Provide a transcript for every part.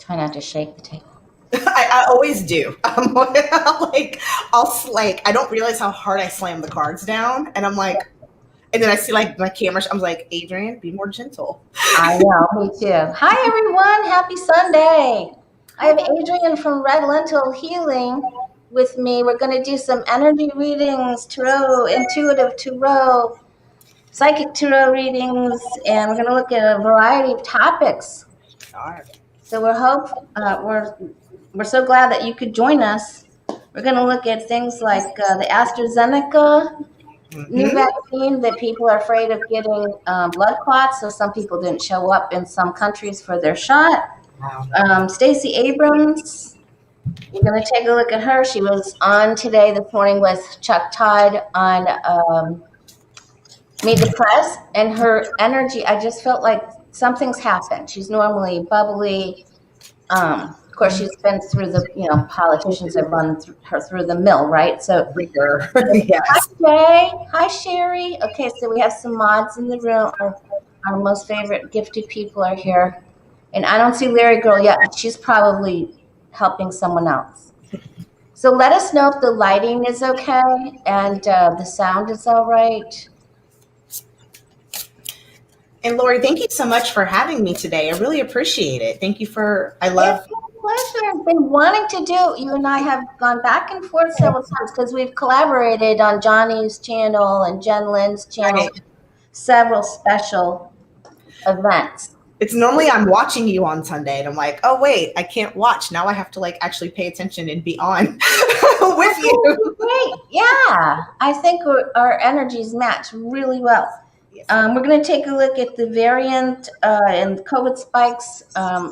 Try not to shake the table. I always do. I don't realize how hard I slam the cards down, and I'm like, and then I see like my camera. I'm like, Adrian, be more gentle. I know, me too. Hi everyone, happy Sunday. I have Adrian from Red Lentil Healing with me. We're going to do some energy readings, tarot, intuitive tarot, psychic tarot readings, and we're going to look at a variety of topics. All right. So we're so glad that you could join us. We're going to look at things like the Astrazeneca new vaccine that people are afraid of getting blood clots. So some people didn't show up in some countries for their shot. Wow. Stacey Abrams, we're going to take a look at her. She was on today this morning with Chuck Todd on Meet the Press, and her energy, I just felt like something's happened. She's normally bubbly. Of course, she's been through the, politicians have run her through the mill, right? So, Yes. Hi, Jay. Hi, Sherry. Okay, so we have some mods in the room. Our most favorite gifted people are here. And I don't see Larry Girl yet, but she's probably helping someone else. So let us know if the lighting is okay and the sound is all right. And Lori, thank you so much for having me today. I really appreciate it. Thank you It's my pleasure. I've been wanting to do. You and I have gone back and forth several times because we've collaborated on Johnny's channel and Jen Lynn's channel, several special events. It's normally I'm watching you on Sunday and I'm like, oh wait, I can't watch. Now I have to like actually pay attention and be on with you. Great. Yeah. I think our energies match really well. Yes. We're going to take a look at the variant and COVID spikes.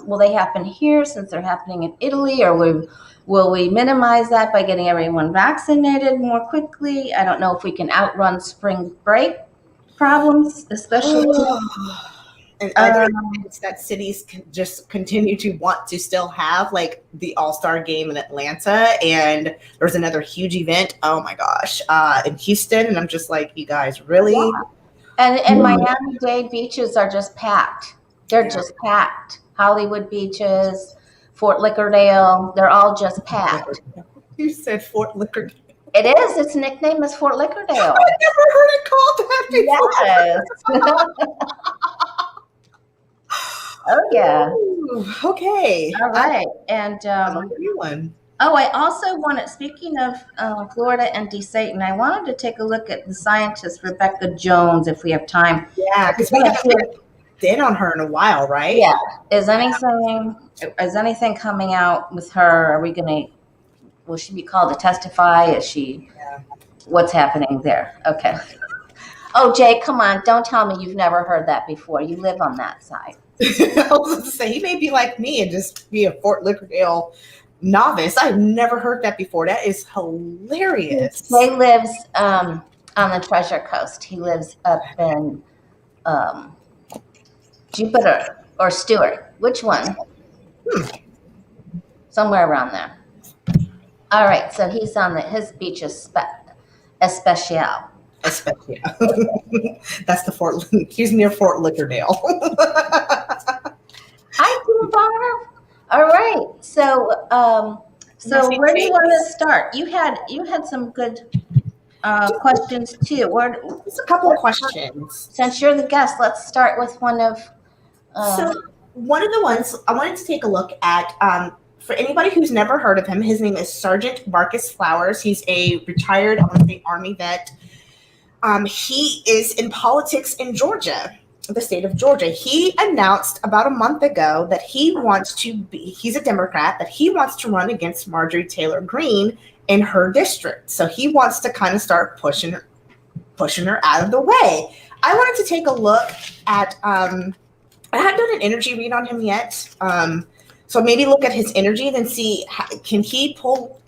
Will they happen here since they're happening in Italy, or will we minimize that by getting everyone vaccinated more quickly? I don't know if we can outrun spring break problems, especially. And other events that cities can just continue to want to still have, like the All-Star game in Atlanta, and there's another huge event, oh my gosh, in Houston, and I'm just like, you guys really? Yeah. And Miami-Dade beaches are just packed. They're just packed. Hollywood beaches, Fort Lickerdale, they're all just packed. You said Fort Lickerdale. It is. Its nickname is Fort Lickerdale. I never heard it called that before. Yes. Oh, yeah. Ooh, okay. All right. And I also wanted, speaking of Florida and Satan, I wanted to take a look at the scientist Rebecca Jones if we have time. Yeah, because we haven't been on her in a while, right? Yeah. Is anything coming out with her? Will she be called to testify? What's happening there? Okay. Oh, Jay, come on. Don't tell me you've never heard that before. You live on that side. I was going to say, he may be like me and just be a Fort Lickerdale novice. I've never heard that before. That is hilarious. Jay lives on the Treasure Coast. He lives up in Jupiter or Stewart. Which one? Somewhere around there. All right, so he's on his beach is Especial. That's the Fort. He's near Fort Lickerdale. Hi, Barb. All right, so where do you want to start? You had some good questions too. Just a couple of questions. Since you're the guest, let's start with one of. So one of the ones I wanted to take a look at. For anybody who's never heard of him, his name is Sergeant Marus Flowers. He's a retired Army vet. He is in politics in Georgia, the state of Georgia. He announced about a month ago that he's a Democrat, that he wants to run against Marjorie Taylor Green in her district. So he wants to kind of start pushing her out of the way. I wanted to take a look at, I haven't done an energy read on him yet. So maybe look at his energy and then see,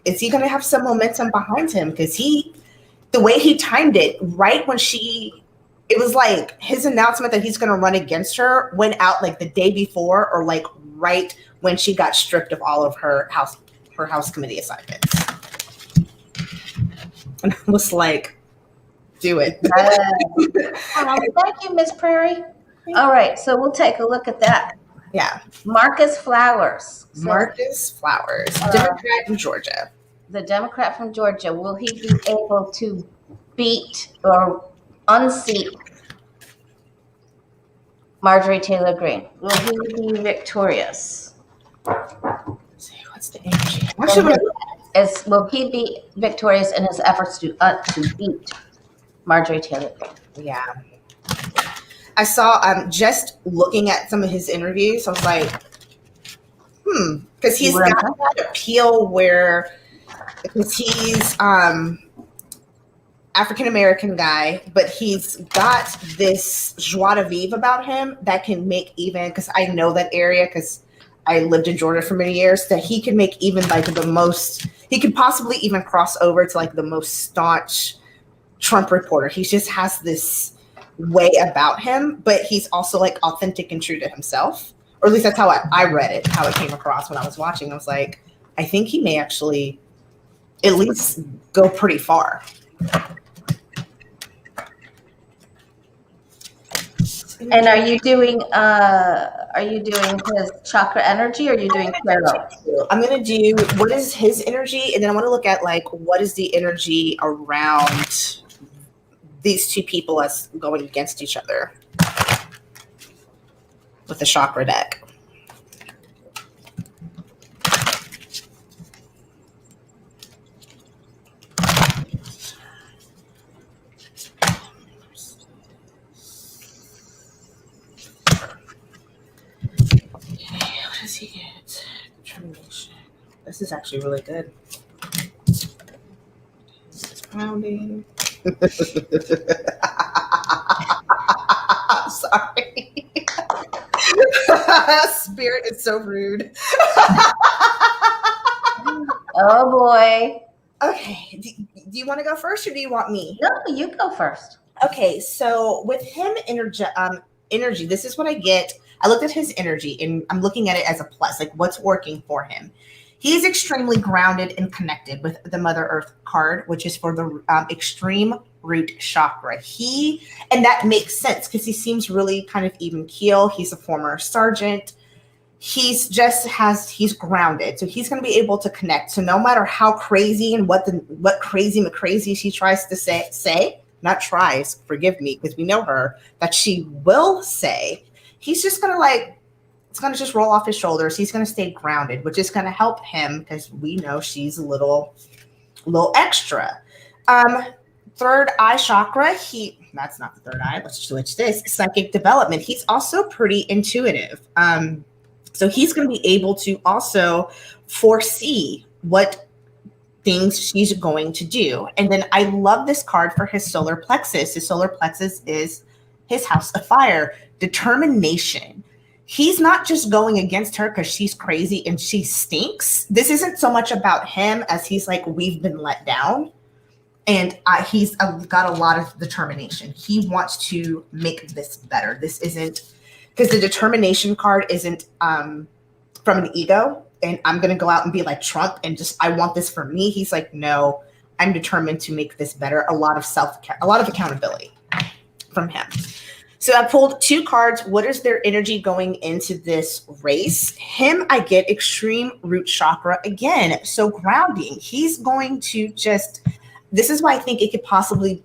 is he going to have some momentum behind him? Because the way he timed it, right when it was like his announcement that he's going to run against her went out like the day before, or like right when she got stripped of all of her house committee assignments. And I was like, do it. Thank you, Miss Prairie. All right, so we'll take a look at that. Yeah. Marcus Flowers. So, Marus Flowers, Democrat in Georgia. the Democrat from Georgia, will he be able to beat or unseat Marjorie Taylor Green? Will he be victorious? Let's see, what's the energy? Actually, Will he be victorious in his efforts to beat Marjorie Taylor Green? yeah. I saw just looking at some of his interviews, I was like, because he's got that appeal where, because he's African American guy, but he's got this joie de vivre about him that can make, even because I know that area because I lived in Georgia for many years, that he can make even like the most, he could possibly even cross over to like the most staunch Trump reporter. He just has this way about him, but he's also like authentic and true to himself. Or at least that's how I read it, how it came across when I was watching. I was like, I think he may actually at least go pretty far. And are you doing his chakra energy, or are you doing tarot? I'm gonna do what is his energy, and then I want to look at like what is the energy around these two people as going against each other with the chakra deck. What does he get? Determination. This is actually really good. Grounding. Sorry. Spirit is so rude. Oh boy. Okay. Do you want to go first, or do you want me? No, you go first. Okay, so with him energy, this is what I get. I looked at his energy and I'm looking at it as a plus, like what's working for him. He's extremely grounded and connected with the Mother Earth card, which is for the extreme root chakra. And that makes sense because he seems really kind of even keel. He's a former sergeant. He's grounded. So he's going to be able to connect. So no matter how crazy and what crazy she tries to say, not tries, forgive me, because we know her, that she will say, he's just going to it's going to just roll off his shoulders. He's going to stay grounded, which is going to help him because we know she's a little extra. Third eye chakra, that's not the third eye. Let's switch this. Psychic development. He's also pretty intuitive. So he's going to be able to also foresee what things she's going to do. And then I love this card for his solar plexus. His solar plexus is his house of fire, determination. He's not just going against her because she's crazy and she stinks. This isn't so much about him as he's like, we've been let down. And he's got a lot of determination. He wants to make this better. This isn't, because the determination card isn't from an ego and I'm going to go out and be like Trump and just, I want this for me. He's like, no, I'm determined to make this better. A lot of accountability from him. So I pulled two cards. What is their energy going into this race? Him, I get extreme root chakra again. So grounding. He's going to just, this is why I think it could possibly,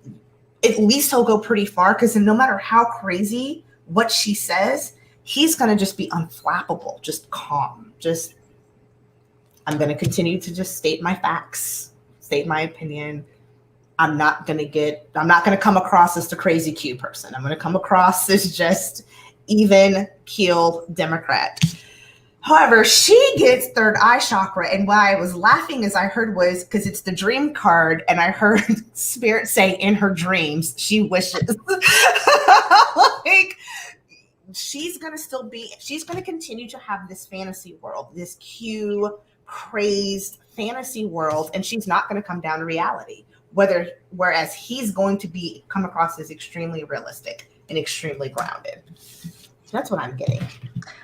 at least he'll go pretty far, because no matter how crazy what she says, he's going to just be unflappable, just calm. Just, I'm going to continue to just state my facts, state my opinion. I'm not going to come across as the crazy Q person. I'm going to come across as just even keel Democrat. However, she gets third eye chakra. And why I was laughing as I heard was because it's the dream card. And I heard Spirit say in her dreams, she wishes. Like, she's going to continue to have this fantasy world, this Q crazed fantasy world. And she's not going to come down to reality. Whereas he's going to come across as extremely realistic and extremely grounded. That's what I'm getting.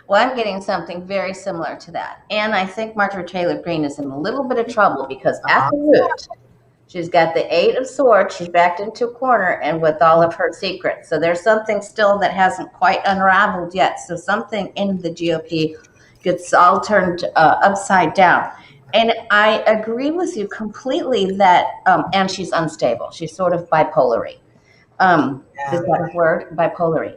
Well, I'm getting something very similar to that. And I think Marjorie Taylor Green is in a little bit of trouble because at the root, She's got the 8 of Swords. She's backed into a corner and with all of her secrets. So there's something still that hasn't quite unraveled yet. So something in the GOP gets all turned upside down. And I agree with you completely that, and she's unstable. She's sort of bipolary. Is that a word? Bipolary.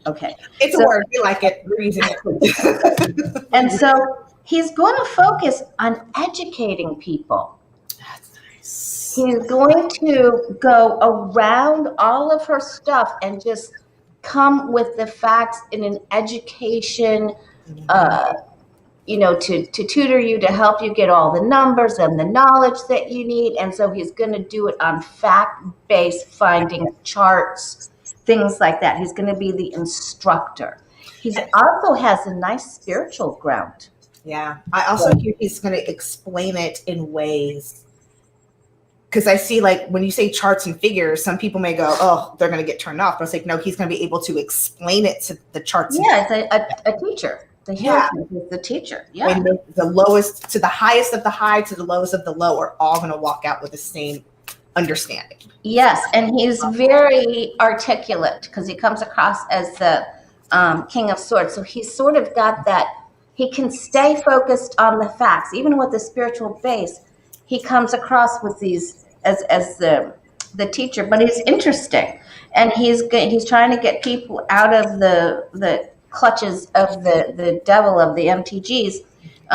Okay. It's a word. We like it. We're using it. And so he's going to focus on educating people. That's nice. He's going to go around all of her stuff and just come with the facts in an education, to tutor you, to help you get all the numbers and the knowledge that you need. And so he's going to do it on fact-based finding, charts, things like that. He's going to be the instructor. He also has a nice spiritual ground. Yeah. I also hear he's going to explain it in ways. Because I see, like, when you say charts and figures, some people may go, oh, they're going to get turned off. But it's like, no, he's going to be able to explain it to the charts. Yeah, it's a teacher. The healer is the teacher. Yeah. And the lowest to the highest of the high to the lowest of the low are all going to walk out with the same understanding. Yes, and he's very articulate because he comes across as the King of Swords. So he's sort of got that. He can stay focused on the facts, even with the spiritual base. He comes across with these as the teacher, but he's interesting, and he's trying to get people out of the clutches of the devil of the MTGs.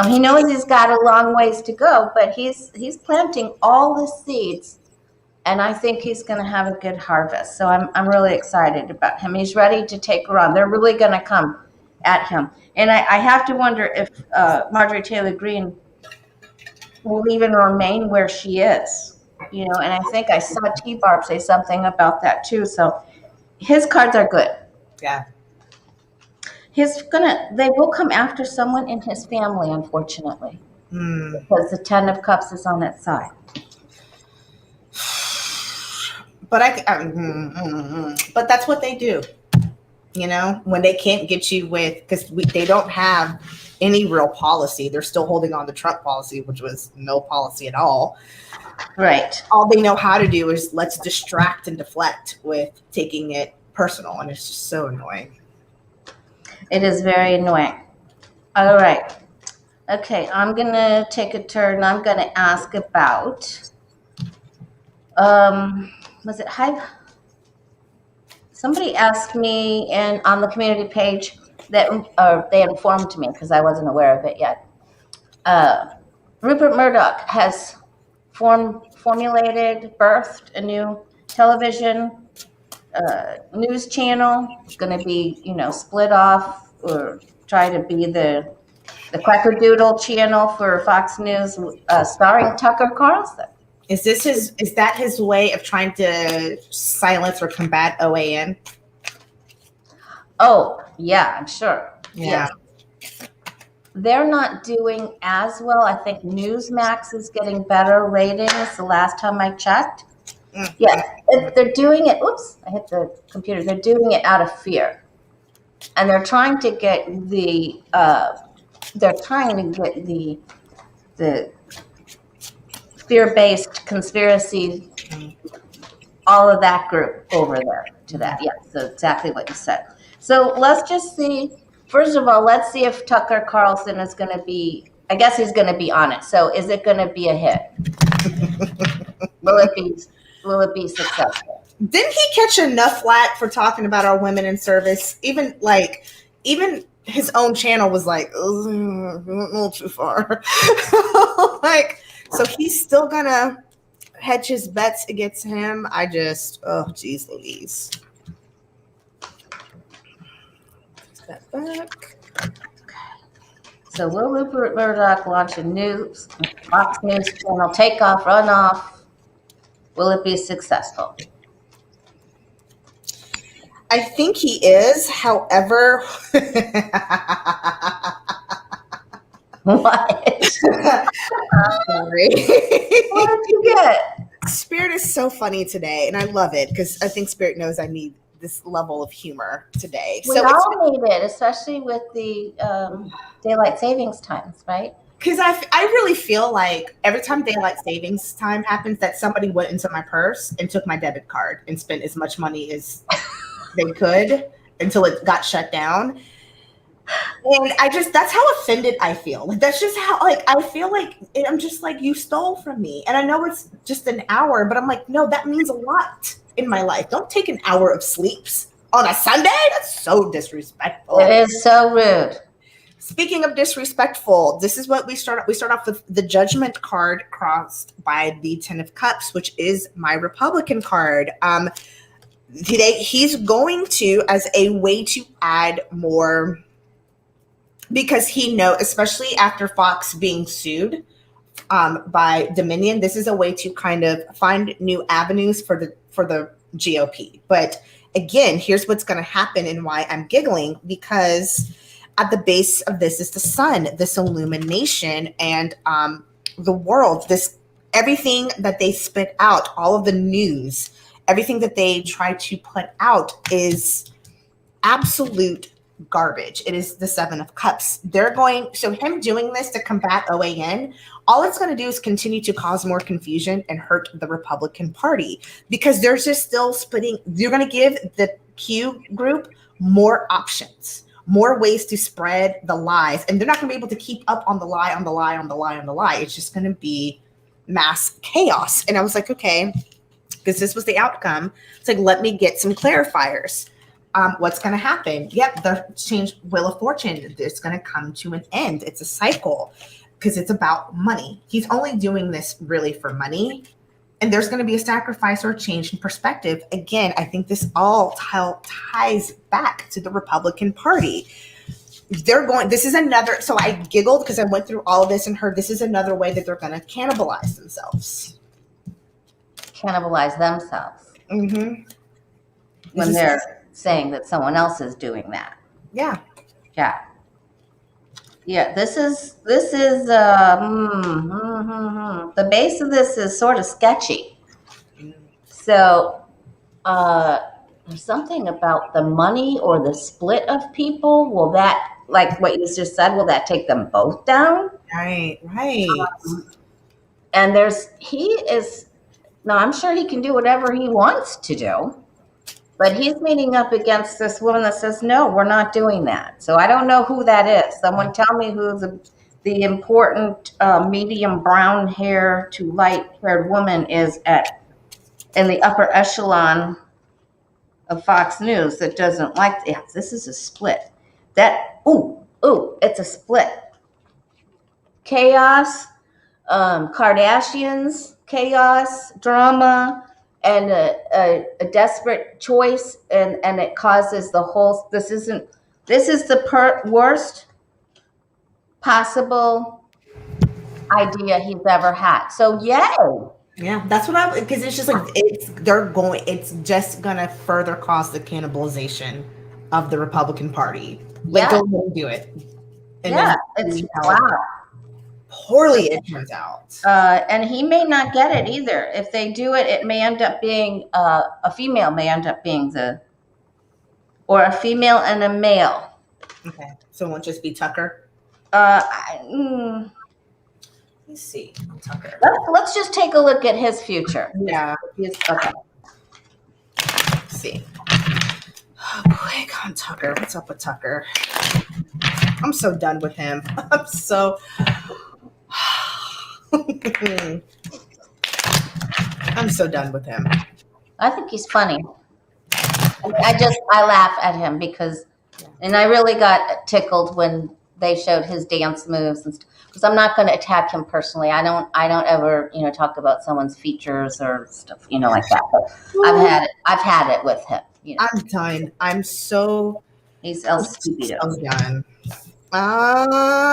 He knows he's got a long ways to go, but he's planting all the seeds, and I think he's going to have a good harvest. So I'm really excited about him. He's ready to take her on. They're really going to come at him, and I have to wonder if Marjorie Taylor Green will even remain where she is, and I think I saw T-Barb say something about that too. So his cards are good. Yeah. They will come after someone in his family, unfortunately, because the 10 of Cups is on its side. But but that's what they do, when they can't get you because they don't have any real policy. They're still holding on to Trump policy, which was no policy at all. Right. All they know how to do is let's distract and deflect with taking it personal, and it's just so annoying. It is very annoying. All right. Okay, I'm going to take a turn. I'm going to ask about, was it Hive? Somebody asked me on the community page that they informed me because I wasn't aware of it yet. Rupert Murdoch has birthed a new television news channel. It's going to be, split off or try to be the Quackerdoodle channel for Fox News, starring Tucker Carlson. Is that his way of trying to silence or combat OAN? Oh, yeah, I'm sure. Yeah. Yes. They're not doing as well. I think Newsmax is getting better ratings the last time I checked. Yes, they're doing it. Oops, I hit the computer. They're doing it out of fear, and they're trying to get the fear-based conspiracy, all of that group over there to that. Yeah, so exactly what you said. So let's just see. First of all, let's see if Tucker Carlson is going to be. I guess he's going to be on it. So is it going to be a hit? Will it be successful? Didn't he catch enough flack for talking about our women in service? Even his own channel was like, a little too far. So he's still gonna hedge his bets against him. Geez Louise. Step back. So will Rupert Murdoch launch a new Fox News channel, take off, run off? Will it be successful? I think he is. However, what? Sorry. What did you get? Spirit is so funny today, and I love it because I think Spirit knows I need this level of humor today. We all need it, especially with the daylight savings times, right? Because I really feel like every time daylight savings time happens, that somebody went into my purse and took my debit card and spent as much money as they could until it got shut down. And that's how offended I feel. Like, that's just how, like, I feel like, I'm just like, you stole from me. And I know it's just an hour, but I'm like, no, that means a lot in my life. Don't take an hour of sleeps on a Sunday. That's so disrespectful. It is so rude. Speaking of disrespectful, this is what we start off with. The judgment card crossed by the 10 of Cups, which is my Republican card. Today, he's going to, as a way to add more, because he knows, especially after Fox being sued by Dominion, this is a way to kind of find new avenues for the GOP. But again, here's what's going to happen and why I'm giggling, because at the base of this is the sun, this illumination, and the world, this everything that they spit out, all of the news, everything that they try to put out is absolute garbage. It is the 7 of Cups. So him doing this to combat OAN, all it's going to do is continue to cause more confusion and hurt the Republican Party, because they're just still splitting. You're going to give the Q group more options, more ways to spread the lies, and they're not going to be able to keep up on the lie, on the lie, on the lie, on the lie. It's just going to be mass chaos. And I was like, okay, because this was the outcome. It's like, let me get some clarifiers. What's going to happen? Yep, the change Wheel of Fortune. It's going to come to an end. It's a cycle because it's about money. He's only doing this really for money. And there's going to be a sacrifice or a change in perspective. Again, I think this all ties back to the Republican Party. This is another, so I giggled because I went through all of this and heard this is another way that they're going to cannibalize themselves. Cannibalize themselves. Mm-hmm. When they're saying that someone else is doing that. Yeah. Yeah. Yeah, this is the base of this is sort of sketchy. So there's something about the money or the split of people. Will that, like what you just said, will that take them both down? Right. And I'm sure he can do whatever he wants to do. But he's meeting up against this woman that says, no, we're not doing that. So I don't know who that is. Someone tell me who the important medium brown hair to light haired woman is in the upper echelon of Fox News that doesn't like, this is a split. It's a split. Chaos, Kardashians, chaos, drama, and a desperate choice, and it causes the whole. This is the worst possible idea he's ever had. So yay! Yeah, that's what because it's just like it's just gonna further cause the cannibalization of the Republican Party. Like, don't let them do it. And it's wow. Poorly it turns out. And he may not get it either. If they do it, it may end up being a female may end up being or a female and a male. Okay, so it won't just be Tucker. Let's see, Tucker. Let's just take a look at his future. Yeah. Okay. Let's see. Oh, quick on Tucker. What's up with Tucker? I'm so done with him. I'm so done with him. I think he's funny. I laugh at him and I really got tickled when they showed his dance moves and stuff. Because I'm not going to attack him personally. I don't ever talk about someone's features or stuff like that. But I've had it with him. I'm done. I'm so. He's El Stupido. I'm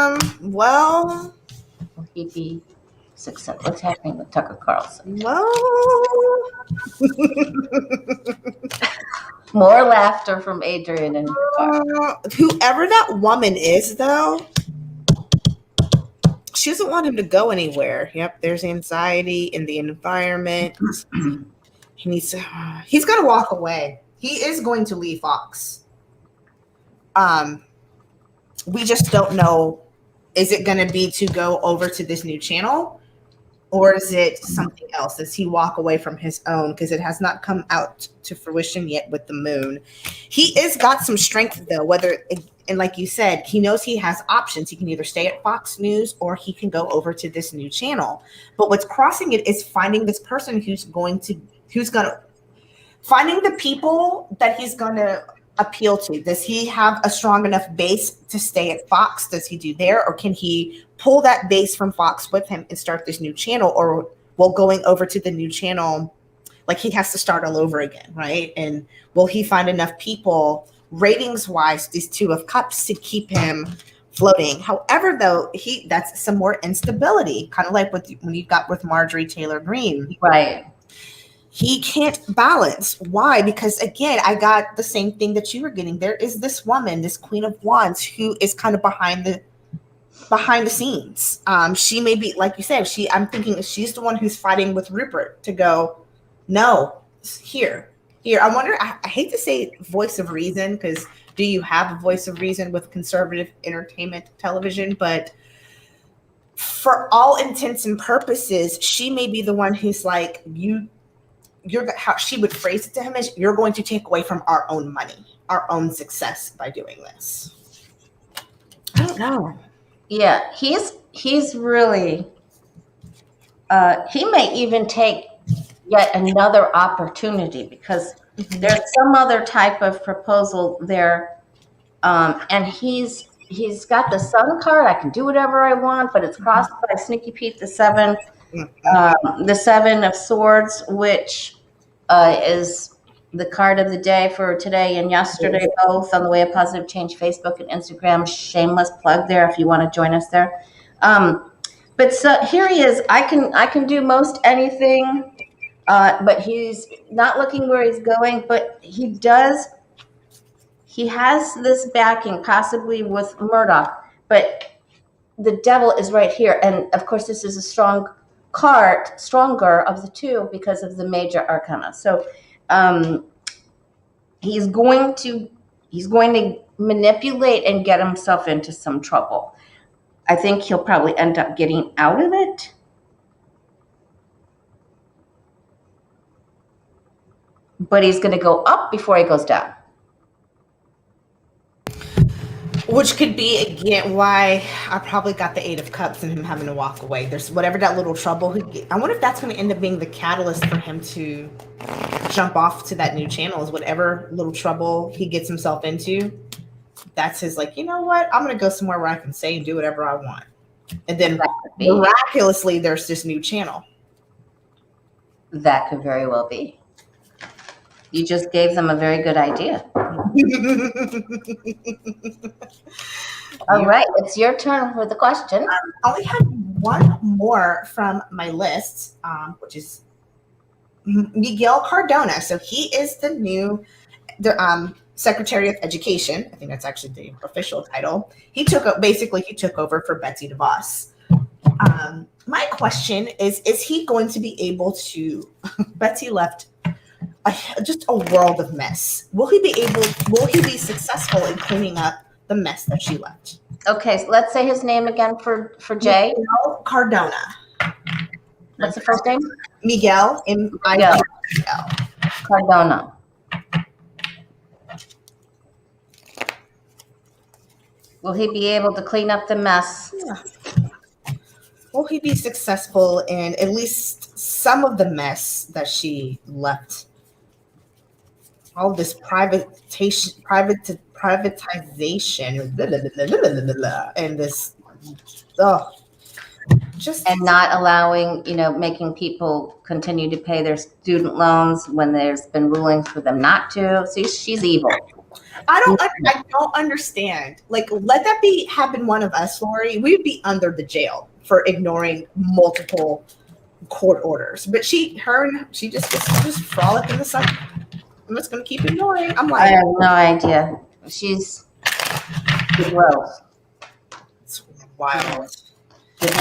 done. Well. He'd be success. What's happening with Tucker Carlson? Well. More laughter from Adrian and whoever that woman is, though, she doesn't want him to go anywhere. Yep, there's anxiety in the environment. He's got to walk away. He is going to leave Fox. We just don't know Is it going to be to go over to this new channel? Or is it something else? Does he walk away from his own? Because it has not come out to fruition yet with the moon. He is got some strength, though, and like you said, he knows he has options. He can either stay at Fox News or he can go over to this new channel. But what's crossing it is finding this person finding the people that he's going to appeal to. Does he have a strong enough base to stay at Fox? Does he do there? Or can he pull that base from Fox with him and start this new channel? Or will going over to the new channel, like he has to start all over again, right? And will he find enough people, ratings wise, these Two of Cups, to keep him floating? However, though, that's some more instability, kind of like when you got with Marjorie Taylor Green. Right. He can't balance. Why? Because again, I got the same thing that you were getting. There is this woman, this Queen of Wands, who is kind of behind the scenes. She may be, like you said, I'm thinking she's the one who's fighting with Rupert to go, no, here. I wonder, I hate to say voice of reason, because do you have a voice of reason with conservative entertainment television? But for all intents and purposes, she may be the one who's like, how she would phrase it to him is, you're going to take away from our own money, our own success by doing this. I don't know. Yeah, he's really, he may even take yet another opportunity, because there's some other type of proposal there. And he's got the Sun card. I can do whatever I want, but it's crossed by Sneaky Pete the Seven of Swords, which is the card of the day for today and yesterday, both on the Way of Positive Change Facebook and Instagram. Shameless plug there if you want to join us there. But so here he is. I can do most anything, but he's not looking where he's going. But he has this backing, possibly with Murdoch, but the devil is right here. And of course, this is a stronger of the two because of the major arcana. So he's going to manipulate and get himself into some trouble. I think he'll probably end up getting out of it. But he's going to go up before he goes down. Which could be, again, why I probably got the Eight of Cups and him having to walk away. There's whatever that little trouble I wonder if that's going to end up being the catalyst for him to jump off to that new channel, is whatever little trouble he gets himself into. That's his, like, you know what? I'm going to go somewhere where I can say and do whatever I want. And then miraculously, there's this new channel. That could very well be. You just gave them a very good idea. All right, it's your turn for the question. I only have one more from my list, which is Miguel Cardona. So he is the new Secretary of Education. I think that's actually the official title. He took over for Betsy DeVos. My question is he going to be able to? Betsy left just a world of mess. Will he be successful in cleaning up the mess that she left? Okay, so let's say his name again for Jay. Miguel Cardona. What's the first name? Miguel. Miguel Cardona. Will he be able to clean up the mess? Yeah. Will he be successful in at least some of the mess that she left? All this privatization, and this, and not allowing, making people continue to pay their student loans when there's been rulings for them not to. See, she's evil. I don't understand. Like, let that have been one of us, Lori. We'd be under the jail for ignoring multiple court orders. But she just frolic in the sun. I'm just going to keep ignoring. I'm like, I have no idea. She's gross. It's wild. She's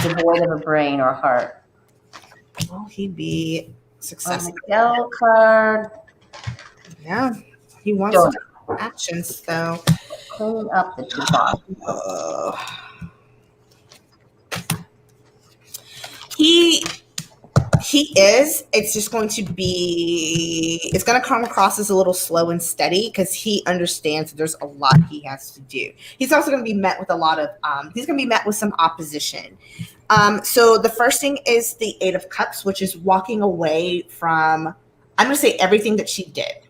devoid of a brain or heart. Will he be successful? Miguel card. Yeah. He wants some actions, though. Clean up the He is. It's just going to be, it's going to come across as a little slow and steady because he understands that there's a lot he has to do. He's also going to be met with a lot of, he's going to be met with some opposition. So the first thing is the Eight of Cups, which is walking away from, I'm going to say everything that she did.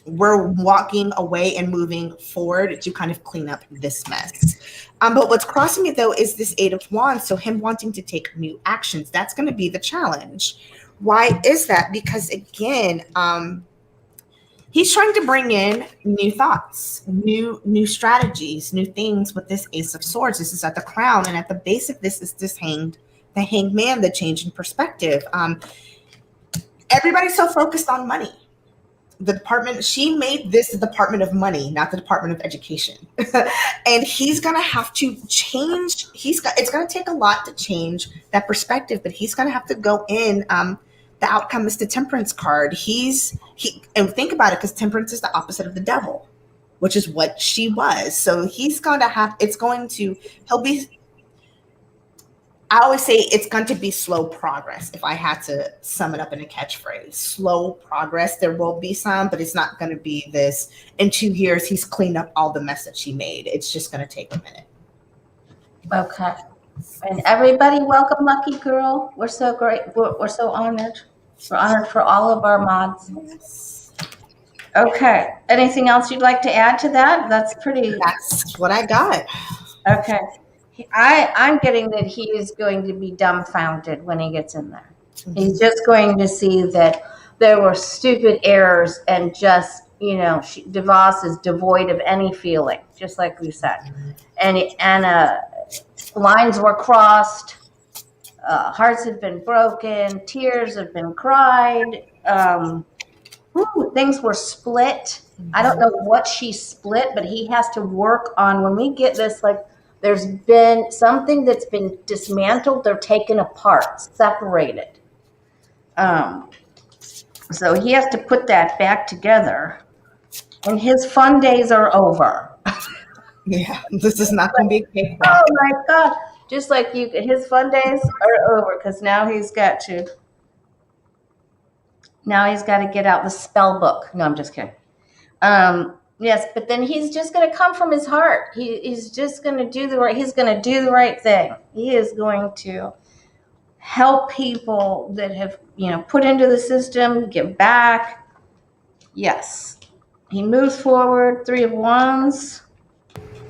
We're walking away and moving forward to kind of clean up this mess. But what's crossing it, though, is this Eight of Wands. So him wanting to take new actions. That's going to be the challenge. Why is that? Because, again, he's trying to bring in new thoughts, new strategies, new things with this Ace of Swords. This is at the crown. And at the base of this is the hanged man, the change in perspective. Everybody's so focused on money. The department, she made this the Department of Money, not the Department of Education. And he's going to have to change. It's going to take a lot to change that perspective, but he's going to have to go in. The outcome is the Temperance card. And think about it, because Temperance is the opposite of the devil, which is what she was. So he's going to have, I always say it's going to be slow progress. If I had to sum it up in a catchphrase, slow progress. There will be some, but it's not going to be this. In 2 years, he's cleaned up all the mess that she made. It's just going to take a minute. Okay. And everybody, welcome, Lucky Girl. We're so great. We're so honored. We're honored for all of our mods. Yes. Okay. Anything else you'd like to add to that? That's what I got. Okay. I'm getting that he is going to be dumbfounded when he gets in there. Mm-hmm. He's just going to see that there were stupid errors and just, DeVos is devoid of any feeling, just like we said. And lines were crossed, hearts have been broken, tears have been cried, things were split. I don't know what she split, but he has to work on, when we get this, there's been something that's been dismantled, they're taken apart, separated. So he has to put that back together. And his fun days are over. Yeah, this is not going to be a cake. Oh my God. Just like his fun days are over, because now he's got to get out the spell book. No, I'm just kidding. Yes, but then he's just going to come from his heart. He's just going to do the right thing. He is going to help people that have, put into the system, give back. Yes. He moves forward, Three of Wands.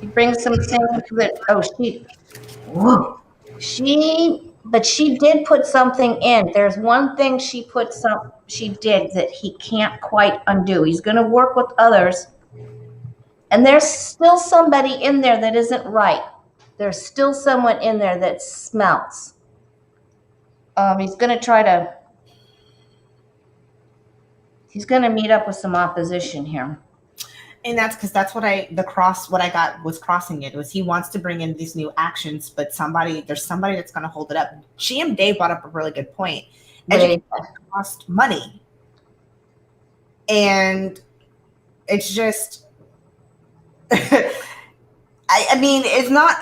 He brings something that, but she did put something in. There's one thing she did that he can't quite undo. He's going to work with others. And there's still somebody in there that isn't right. There's still someone in there that smells. He's going to meet up with some opposition here. And that's because that's what I got was crossing it. Was he wants to bring in these new actions, but there's somebody that's going to hold it up. GM Dave brought up a really good point. Education cost money. And it's just, I mean,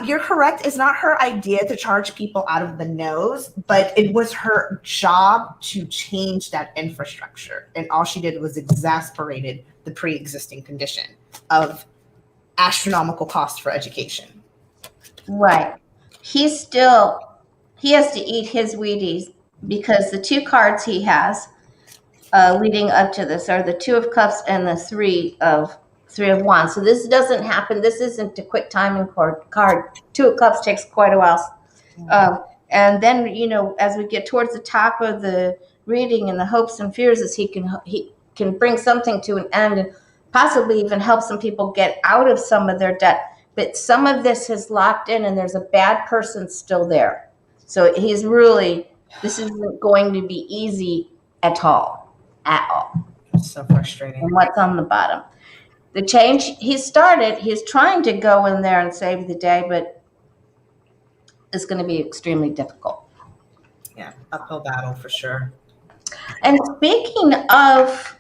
you're correct. It's not her idea to charge people out of the nose, but it was her job to change that infrastructure. And all she did was exasperated the pre-existing condition of astronomical cost for education. Right. He has to eat his Wheaties, because the two cards he has leading up to this are the Two of Cups and the Three of Wands. So this doesn't happen. This isn't a quick timing card. Two of Cups takes quite a while. And then, as we get towards the top of the reading, and the hopes and fears is he can bring something to an end and possibly even help some people get out of some of their debt. But some of this is locked in, and there's a bad person still there. So this isn't going to be easy at all. It's so frustrating. And what's on the bottom? The change he's trying to go in there and save the day, but it's going to be extremely difficult. Yeah, uphill battle for sure. And speaking of,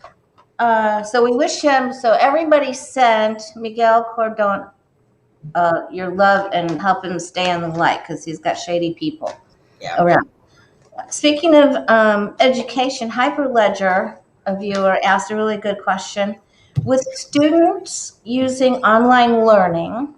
so we wish him, so everybody sent Miguel Cardona your love and help him stay in the light, because he's got shady people around. Speaking of education, Hyperledger, a viewer, asked a really good question. With students using online learning,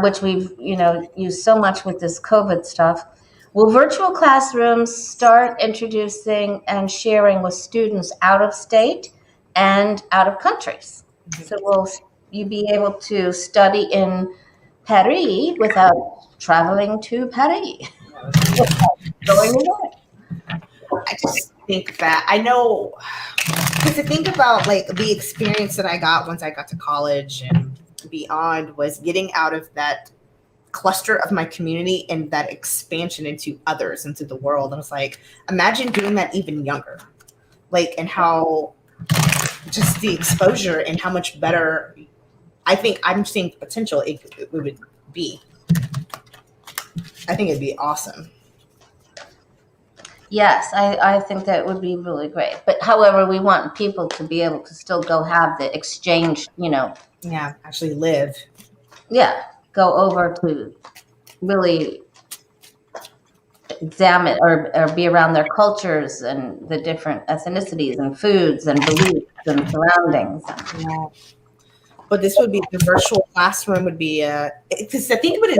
which we've used so much with this COVID stuff, will virtual classrooms start introducing and sharing with students out of state and out of countries? So will you be able to study in Paris without traveling to Paris? Going away. I just think that I know, because to think about like the experience that I got once I got to college and beyond was getting out of that cluster of my community and that expansion into others, into the world. And I was like, imagine doing that even younger, like, and how just the exposure and how much better I think I'm seeing potential it would be. I think it'd be awesome. Yes, I think that would be really great. But however, we want people to be able to still go have the exchange, Yeah, actually live. Yeah, go over to really examine or be around their cultures and the different ethnicities and foods and beliefs and surroundings. Yeah. But this would be the virtual classroom would be because I think it would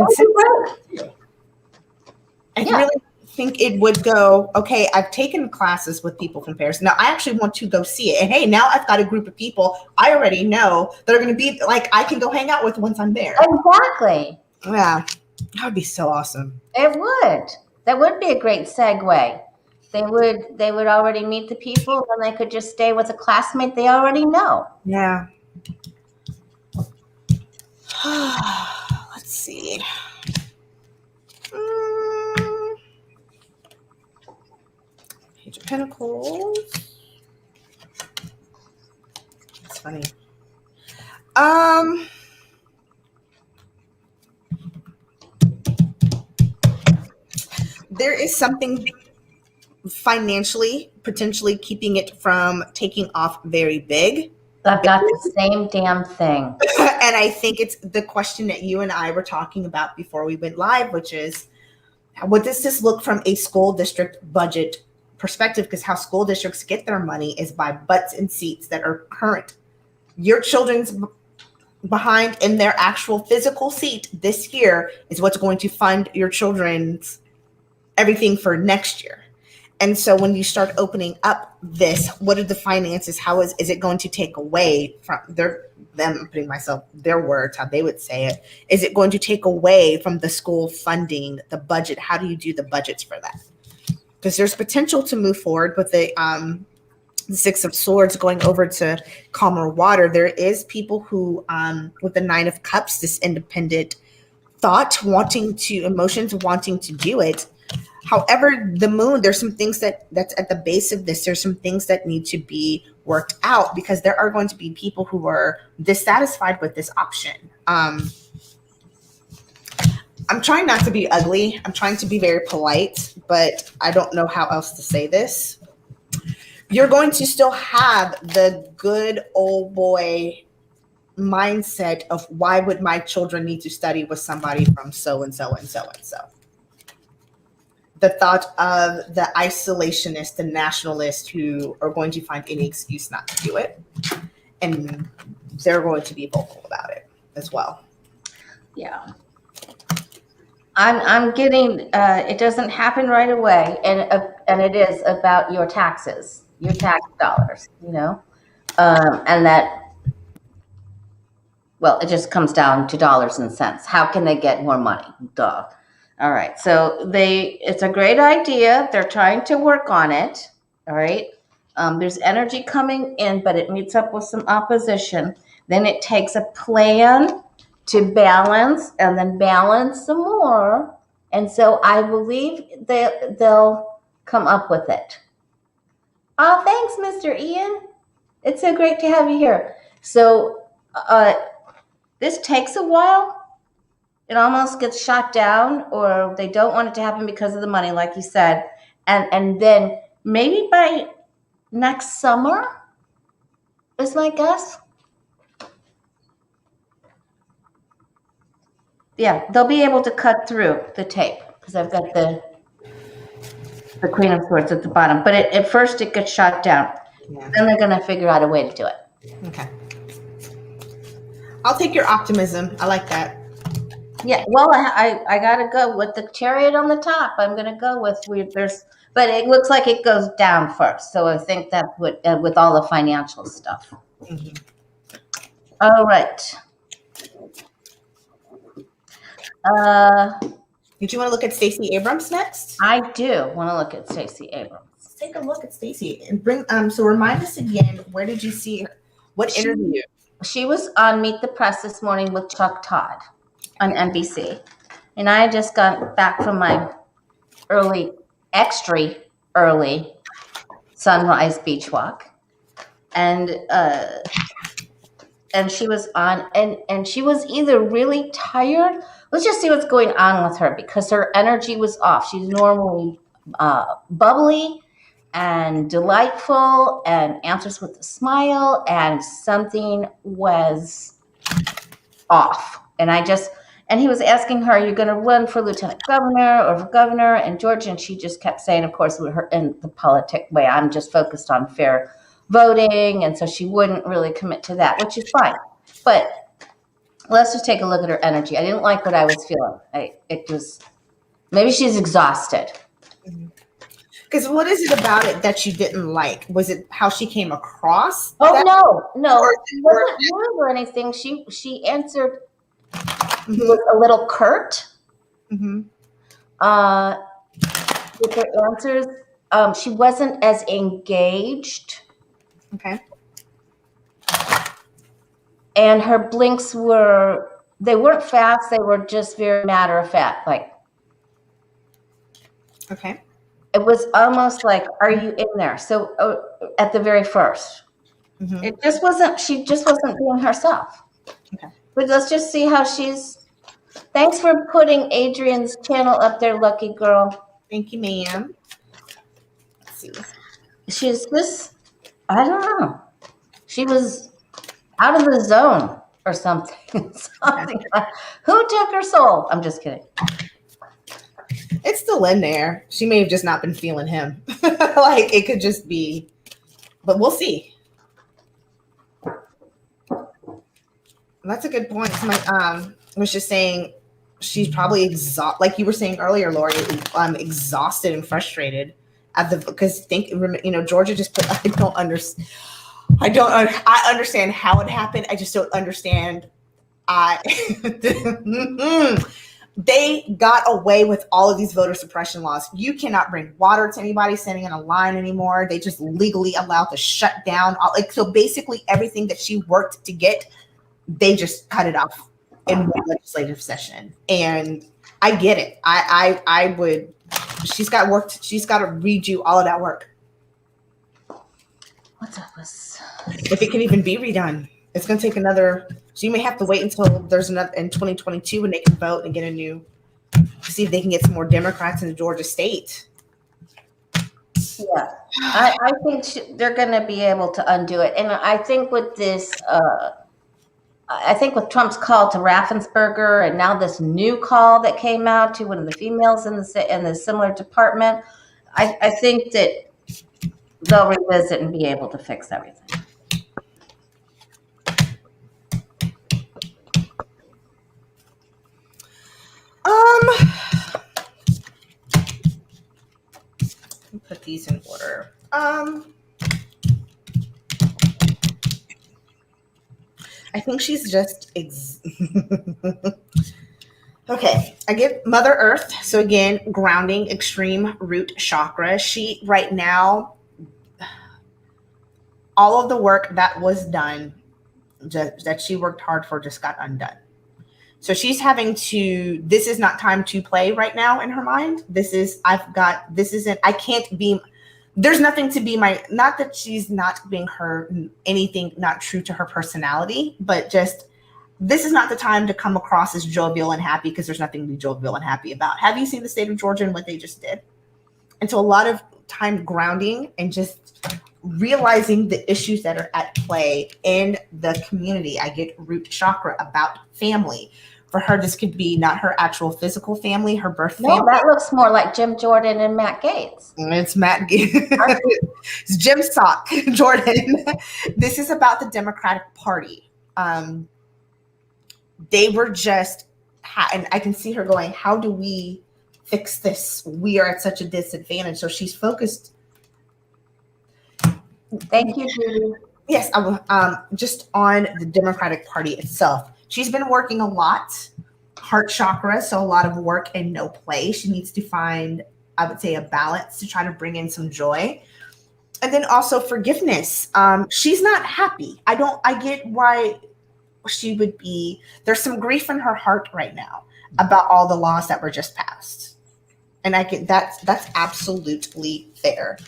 I really think it would go, okay, I've taken classes with people from Paris. Now I actually want to go see it. And hey, now I've got a group of people I already know that are going to be like, I can go hang out with once I'm there. Exactly. Yeah. That would be so awesome. It would. That would be a great segue. They would already meet the people and they could just stay with a classmate they already know. Yeah. Let's see. Page of Pentacles. That's funny. There is something financially potentially keeping it from taking off very big. I've got the same damn thing. And I think it's the question that you and I were talking about before we went live, which is, what does this look from a school district budget perspective? Because how school districts get their money is by butts and seats that are current. Your children's behind in their actual physical seat this year is what's going to fund your children's everything for next year. And so when you start opening up this, what are the finances? How is it going to take away from them putting their words, how they would say it? Is it going to take away from the school funding, the budget? How do you do the budgets for that? Because there's potential to move forward with the Six of Swords going over to calmer water. There is people who, with the Nine of Cups, this independent thought, emotions wanting to do it. However, the moon, there's some things that's at the base of this. There's some things that need to be worked out because there are going to be people who are dissatisfied with this option. I'm trying not to be ugly. I'm trying to be very polite, but I don't know how else to say this. You're going to still have the good old boy mindset of why would my children need to study with somebody from so and so and so and so. The thought of the isolationist, the nationalist who are going to find any excuse not to do it. And they're going to be vocal about it as well. Yeah. I'm getting, it doesn't happen right away. And it is about your taxes, your tax dollars, and that, well, it just comes down to dollars and cents. How can they get more money? Duh. All right. So it's a great idea. They're trying to work on it. All right. There's energy coming in, but it meets up with some opposition. Then it takes a plan to balance and then balance some more. And so I believe they'll come up with it. Oh, thanks, Mr. Ian. It's so great to have you here. So this takes a while. It almost gets shot down, or they don't want it to happen because of the money, like you said. And then maybe by next summer is my guess. Yeah, they'll be able to cut through the tape because I've got the The Queen of Swords at the bottom. But at first it gets shot down. Yeah. Then they're going to figure out a way to do it. Okay. I'll take your optimism. I like that. Yeah, well, I got to go with the Chariot on the top. I'm going to go with but it looks like it goes down first. So I think that's what with all the financial stuff. Mm-hmm. All right. Did you want to look at Stacey Abrams next? I do want to look at Stacey Abrams. Let's take a look at Stacey and bring. So remind us again. Where did you see her? What interview? She was on Meet the Press this morning with Chuck Todd on NBC, and I just got back from my extra early sunrise beach walk, and she was on, and she was either really tired. Let's just see what's going on with her because her energy was off. She's normally bubbly and delightful and answers with a smile, and something was off. And he was asking her, are you going to run for lieutenant governor or for governor in Georgia? And she just kept saying, of course, in the politic way, I'm just focused on fair voting. And so she wouldn't really commit to that, which is fine. But let's just take a look at her energy. I didn't like what I was feeling. Maybe she's exhausted. Because what is it about it that you didn't like? Was it how she came across? Oh, no. It wasn't rude or anything. She answered was a little curt. Mm-hmm. With her answers. She wasn't as engaged. Okay. And her blinks they weren't fast. They were just very matter of fact. Okay. It was almost like, are you in there? So at the very first, Mm-hmm. She just wasn't being herself. Okay. But let's just see how thanks for putting Adrian's channel up there, lucky girl. Thank you, ma'am. Let's see. She's just, I don't know. She was out of the zone or something. Who took her soul? I'm just kidding. It's still in there. She may have just not been feeling him. It could just be, but we'll see. That's a good point. I was just saying she's probably exhausted, like you were saying earlier, Lori, exhausted and frustrated because Georgia just put, I understand how it happened. I just don't understand. They got away with all of these voter suppression laws. You cannot bring water to anybody standing in a line anymore. They just legally allowed to shut down. So basically everything that she worked to get, they just cut it off in one legislative session. And I get it. I would, she's got to redo all of that work. What's up with? If it can even be redone, it's going to take another. So you may have to wait until there's another in 2022 when they can vote and get see if they can get some more Democrats in the Georgia state. Yeah, I think they're going to be able to undo it. And I think with this, I think with Trump's call to Raffensperger and now this new call that came out to one of the females in the similar department, I think that they'll revisit and be able to fix everything. Put these in order. I think she's just okay. I get Mother Earth. So again, grounding, extreme root chakra. She right now, all of the work that was done, that she worked hard for, just got undone. So she's having to, this is not time to play right now in her mind. I can't be, there's nothing to be not that she's not being anything not true to her personality, but just, this is not the time to come across as jovial and happy because there's nothing to be jovial and happy about. Have you seen the state of Georgia and what they just did? And so a lot of time grounding and just realizing the issues that are at play in the community. I get root chakra about family. For her, this could be not her actual physical family, her birth No, family. that looks more like Jim Jordan and Matt Gaetz. It's Matt Gaetz. It's Jim Sock Jordan. This is about the Democratic Party. They were just, and I can see her going, how do we fix this? We are at such a disadvantage. So she's focused. Thank you, Judy. Yes, just on the Democratic Party itself. She's been working a lot. Heart chakra, so a lot of work and no play. She needs to find, I would say, a balance to try to bring in some joy. And then also forgiveness. She's not happy. I get why she would be. There's some grief in her heart right now about all the laws that were just passed. And I get that's absolutely fair.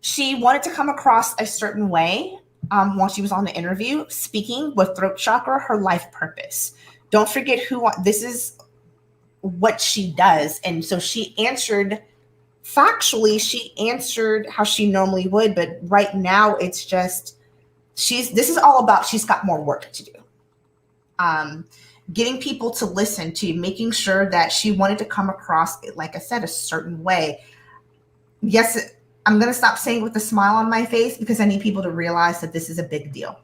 She wanted to come across a certain way while she was on the interview, speaking with throat chakra, her life purpose. Don't forget this is what she does. And so she answered factually, she answered how she normally would, but right now it's just, this is all about, she's got more work to do. Getting people to listen to, making sure that she wanted to come across, like I said, a certain way. Yes, I'm going to stop saying with a smile on my face because I need people to realize that this is a big deal.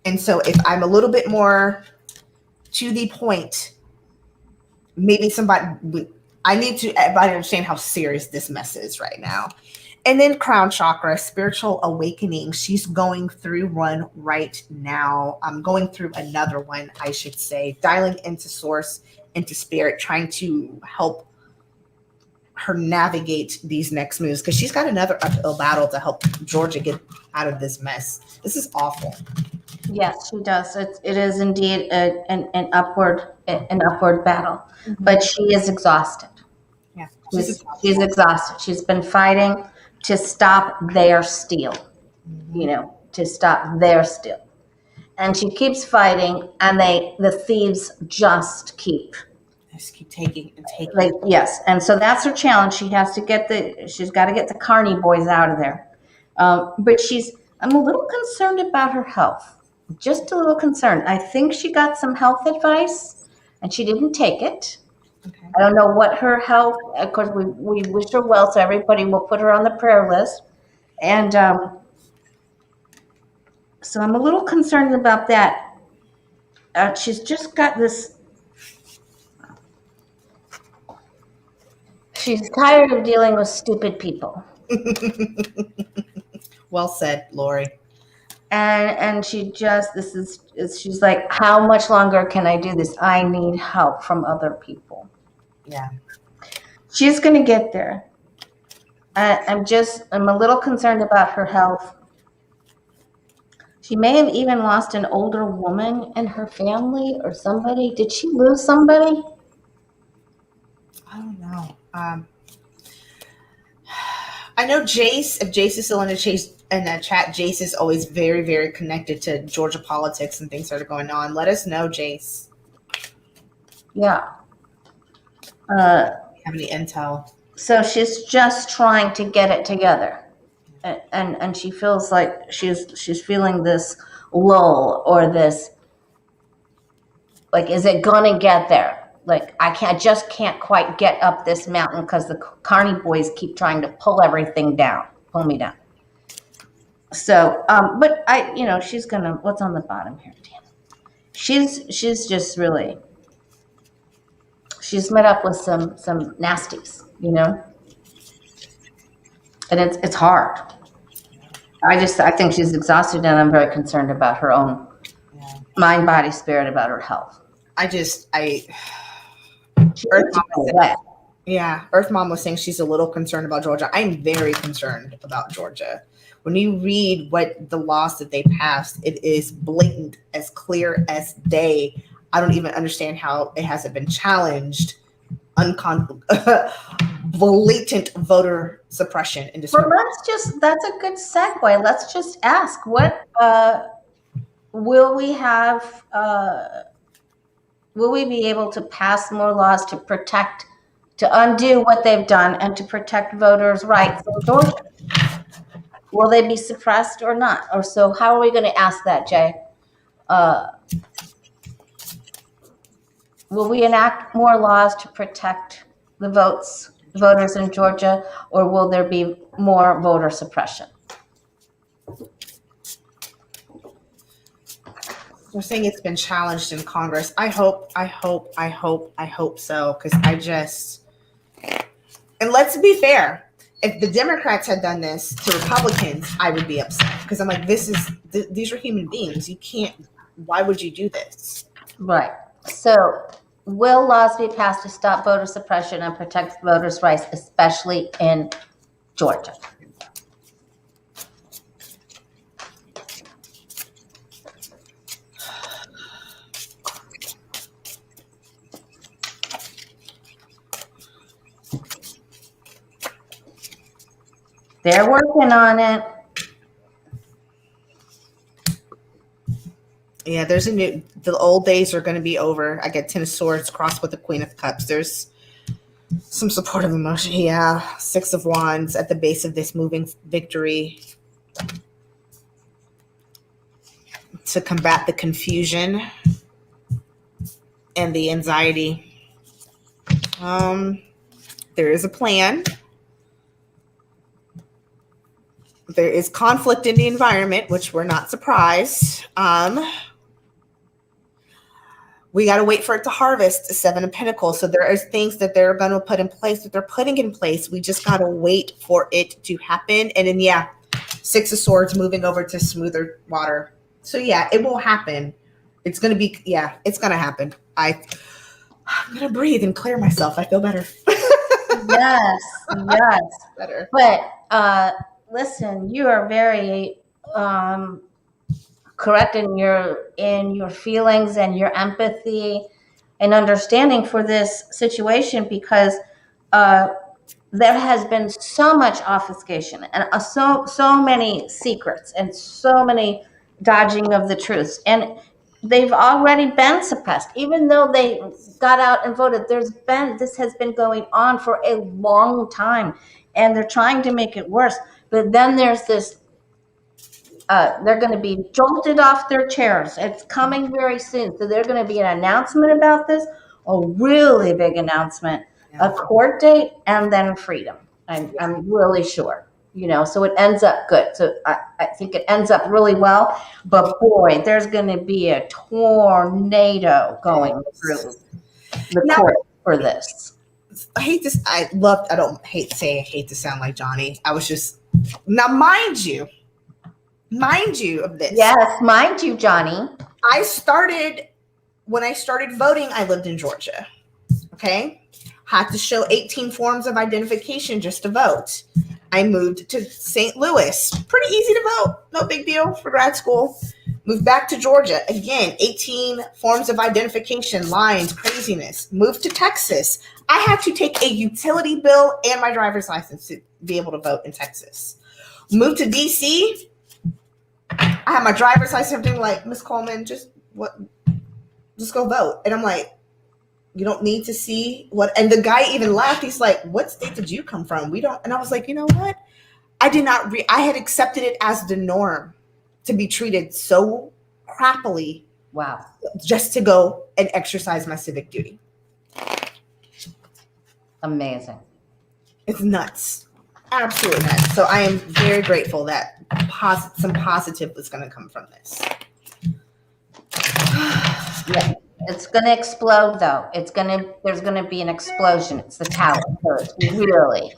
And so if I'm a little bit more to the point, maybe I need to everybody understand how serious this mess is right now. And then crown chakra, spiritual awakening. She's going through one right now. I'm going through another one, I should say, dialing into source, into spirit, trying to help her navigate these next moves because she's got another uphill battle to help Georgia get out of this mess. This is awful. Yes, she does. It is indeed an upward battle, but she is exhausted. Yeah, she's exhausted. She's been fighting to stop their steal, to stop their steal, and she keeps fighting, and the thieves just keep taking and taking. Like, yes, and so that's her challenge. She's got to get the Carney boys out of there. But I'm a little concerned about her health. Just a little concerned. I think she got some health advice and she didn't take it. Okay. I don't know what her health, of course we wish her well, so everybody will put her on the prayer list. And so I'm a little concerned about that. She's just got this. She's tired of dealing with stupid people. Well said, Lori. And she's like, how much longer can I do this? I need help from other people. Yeah. She's going to get there. I'm a little concerned about her health. She may have even lost an older woman in her family or somebody. Did she lose somebody? I don't know. I know Jace, if Jace is still in the chat, Jace is always very, very connected to Georgia politics and things that are going on. Let us know, Jace. Yeah. Have any intel? So she's just trying to get it together. And she feels like she's feeling this lull or this, like, is it gonna get there? Like, I just can't quite get up this mountain because the Carney boys keep trying to pull everything down, pull me down. So, but she's gonna, what's on the bottom here? Damn. She's just really, she's met up with some nasties, and it's hard. I think she's exhausted, and I'm very concerned about her own mind, body, spirit, about her health. Earth Mom was saying she's a little concerned about Georgia. I'm very concerned about Georgia. When you read what the laws that they passed, it is blatant, as clear as day. I don't even understand how it hasn't been challenged. Blatant voter suppression and discrimination. Well, that's a good segue. Let's just ask, what will we have? Will we be able to pass more laws to undo what they've done and to protect voters' rights in Georgia? Will they be suppressed or not? Or so how are we going to ask that, Jay? will we enact more laws to protect the voters in Georgia, or will there be more voter suppression? They're saying it's been challenged in Congress. I hope so. Because and let's be fair. If the Democrats had done this to Republicans, I would be upset. Because I'm like, these are human beings. You can't, why would you do this? Right. So, will laws be passed to stop voter suppression and protect voters' rights, especially in Georgia? They're working on it. Yeah, the old days are going to be over. I get 10 of swords crossed with the Queen of Cups. There's some supportive emotion. Yeah, 6 of Wands at the base of this moving victory to combat the confusion and the anxiety. There is a plan. There is conflict in the environment, which we're not surprised. We got to wait for it to harvest 7 of Pentacles. So there are things that they're going to put in place that they're putting in place. We just got to wait for it to happen. And then, 6 of Swords moving over to smoother water. So it will happen. It's going to be, it's going to happen. I'm going to breathe and clear myself. I feel better. Yes. Better. But listen, you are very correct in your feelings and your empathy and understanding for this situation, because there has been so much obfuscation and so many secrets and so many dodging of the truth, and they've already been suppressed. Even though they got out and voted, this has been going on for a long time, and they're trying to make it worse. But then there's this they're going to be jolted off their chairs. It's coming very soon. So there's going to be an announcement about this, a really big announcement, a court date, and then freedom. I'm really sure, so it ends up good. So I think it ends up really well. But boy, there's going to be a tornado going through the court for this. I hate this. I don't hate to say I hate to sound like Johnny. I was just, now mind you of this. Yes, mind you, Johnny. When I started voting, I lived in Georgia. Okay. Had to show 18 forms of identification just to vote. I moved to St. Louis. Pretty easy to vote. No big deal for grad school. Moved back to Georgia. Again, 18 forms of identification, lines, craziness. Moved to Texas. I had to take a utility bill and my driver's license to be able to vote in Texas. Moved to DC. I had my driver's license, everything, like, Miss Coleman, just go vote. And I'm like, you don't need to see what, and the guy even laughed. He's like, what state did you come from? We don't. And I was like, you know what? I had accepted it as the norm to be treated so crappily. Wow. Just to go and exercise my civic duty. Amazing. It's nuts. Absolutely nuts. So I am very grateful that some positive was going to come from this. Yeah. It's going to explode, though. There's going to be an explosion. It's the tower. So it's really.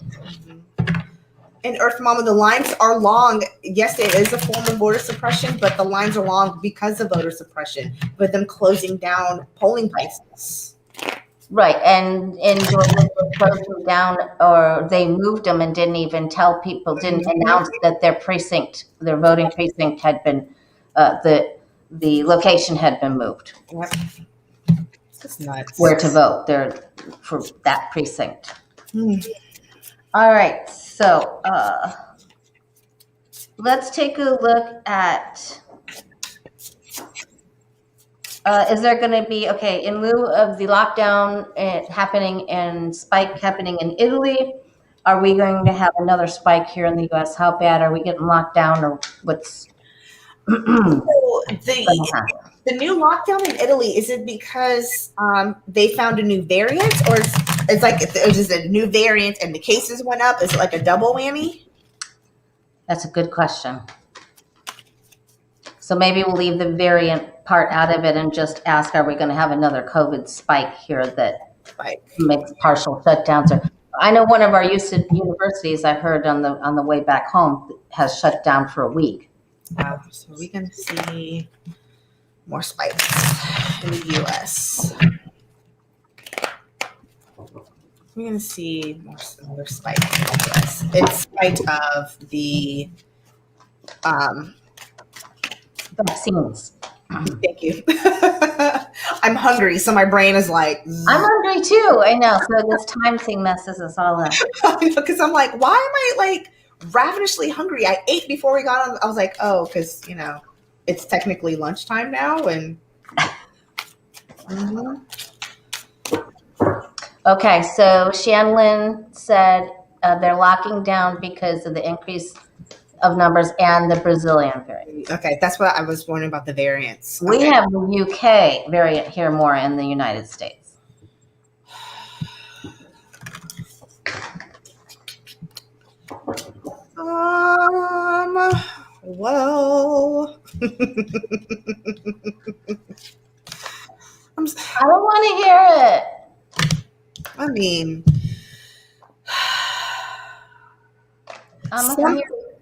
And Earth Mama, the lines are long. Yes, it is a form of voter suppression, but the lines are long because of voter suppression, with them closing down polling places. Right. And in Georgia, they closed them down, or they moved them and didn't even tell people, didn't announce that their voting precinct had been, the location had been moved. Yep. It's nuts. Where to vote for that precinct. All right. So let's take a look at, is there going to be, in lieu of the lockdown spike happening in Italy, are we going to have another spike here in the U.S.? How bad are we getting locked down, or what's going to happen? The new lockdown in Italy, is it because they found a new variant, or it's like it's just a new variant and the cases went up? Is it like a double whammy? That's a good question. So maybe we'll leave the variant part out of it and just ask, are we going to have another COVID spike here that makes partial shutdowns? Or I know one of our universities, I heard on the way back home, has shut down for a week. Wow. So we're going to see more spikes in the U.S. We're going to see another spike in the U.S. in spite of the vaccines. Thank you. I'm hungry, so my brain is like... I'm hungry too. I know. So this time thing messes us all up. Because I'm like, why am I like ravenously hungry? I ate before we got on. I was like, oh, because, you know, it's technically lunchtime now. And Okay, so Shanlin said they're locking down because of the increase of numbers and the Brazilian variant. Okay, that's what I was wondering about, the variants. We have the UK variant here more in the United States. Well, I don't want to hear it. I mean,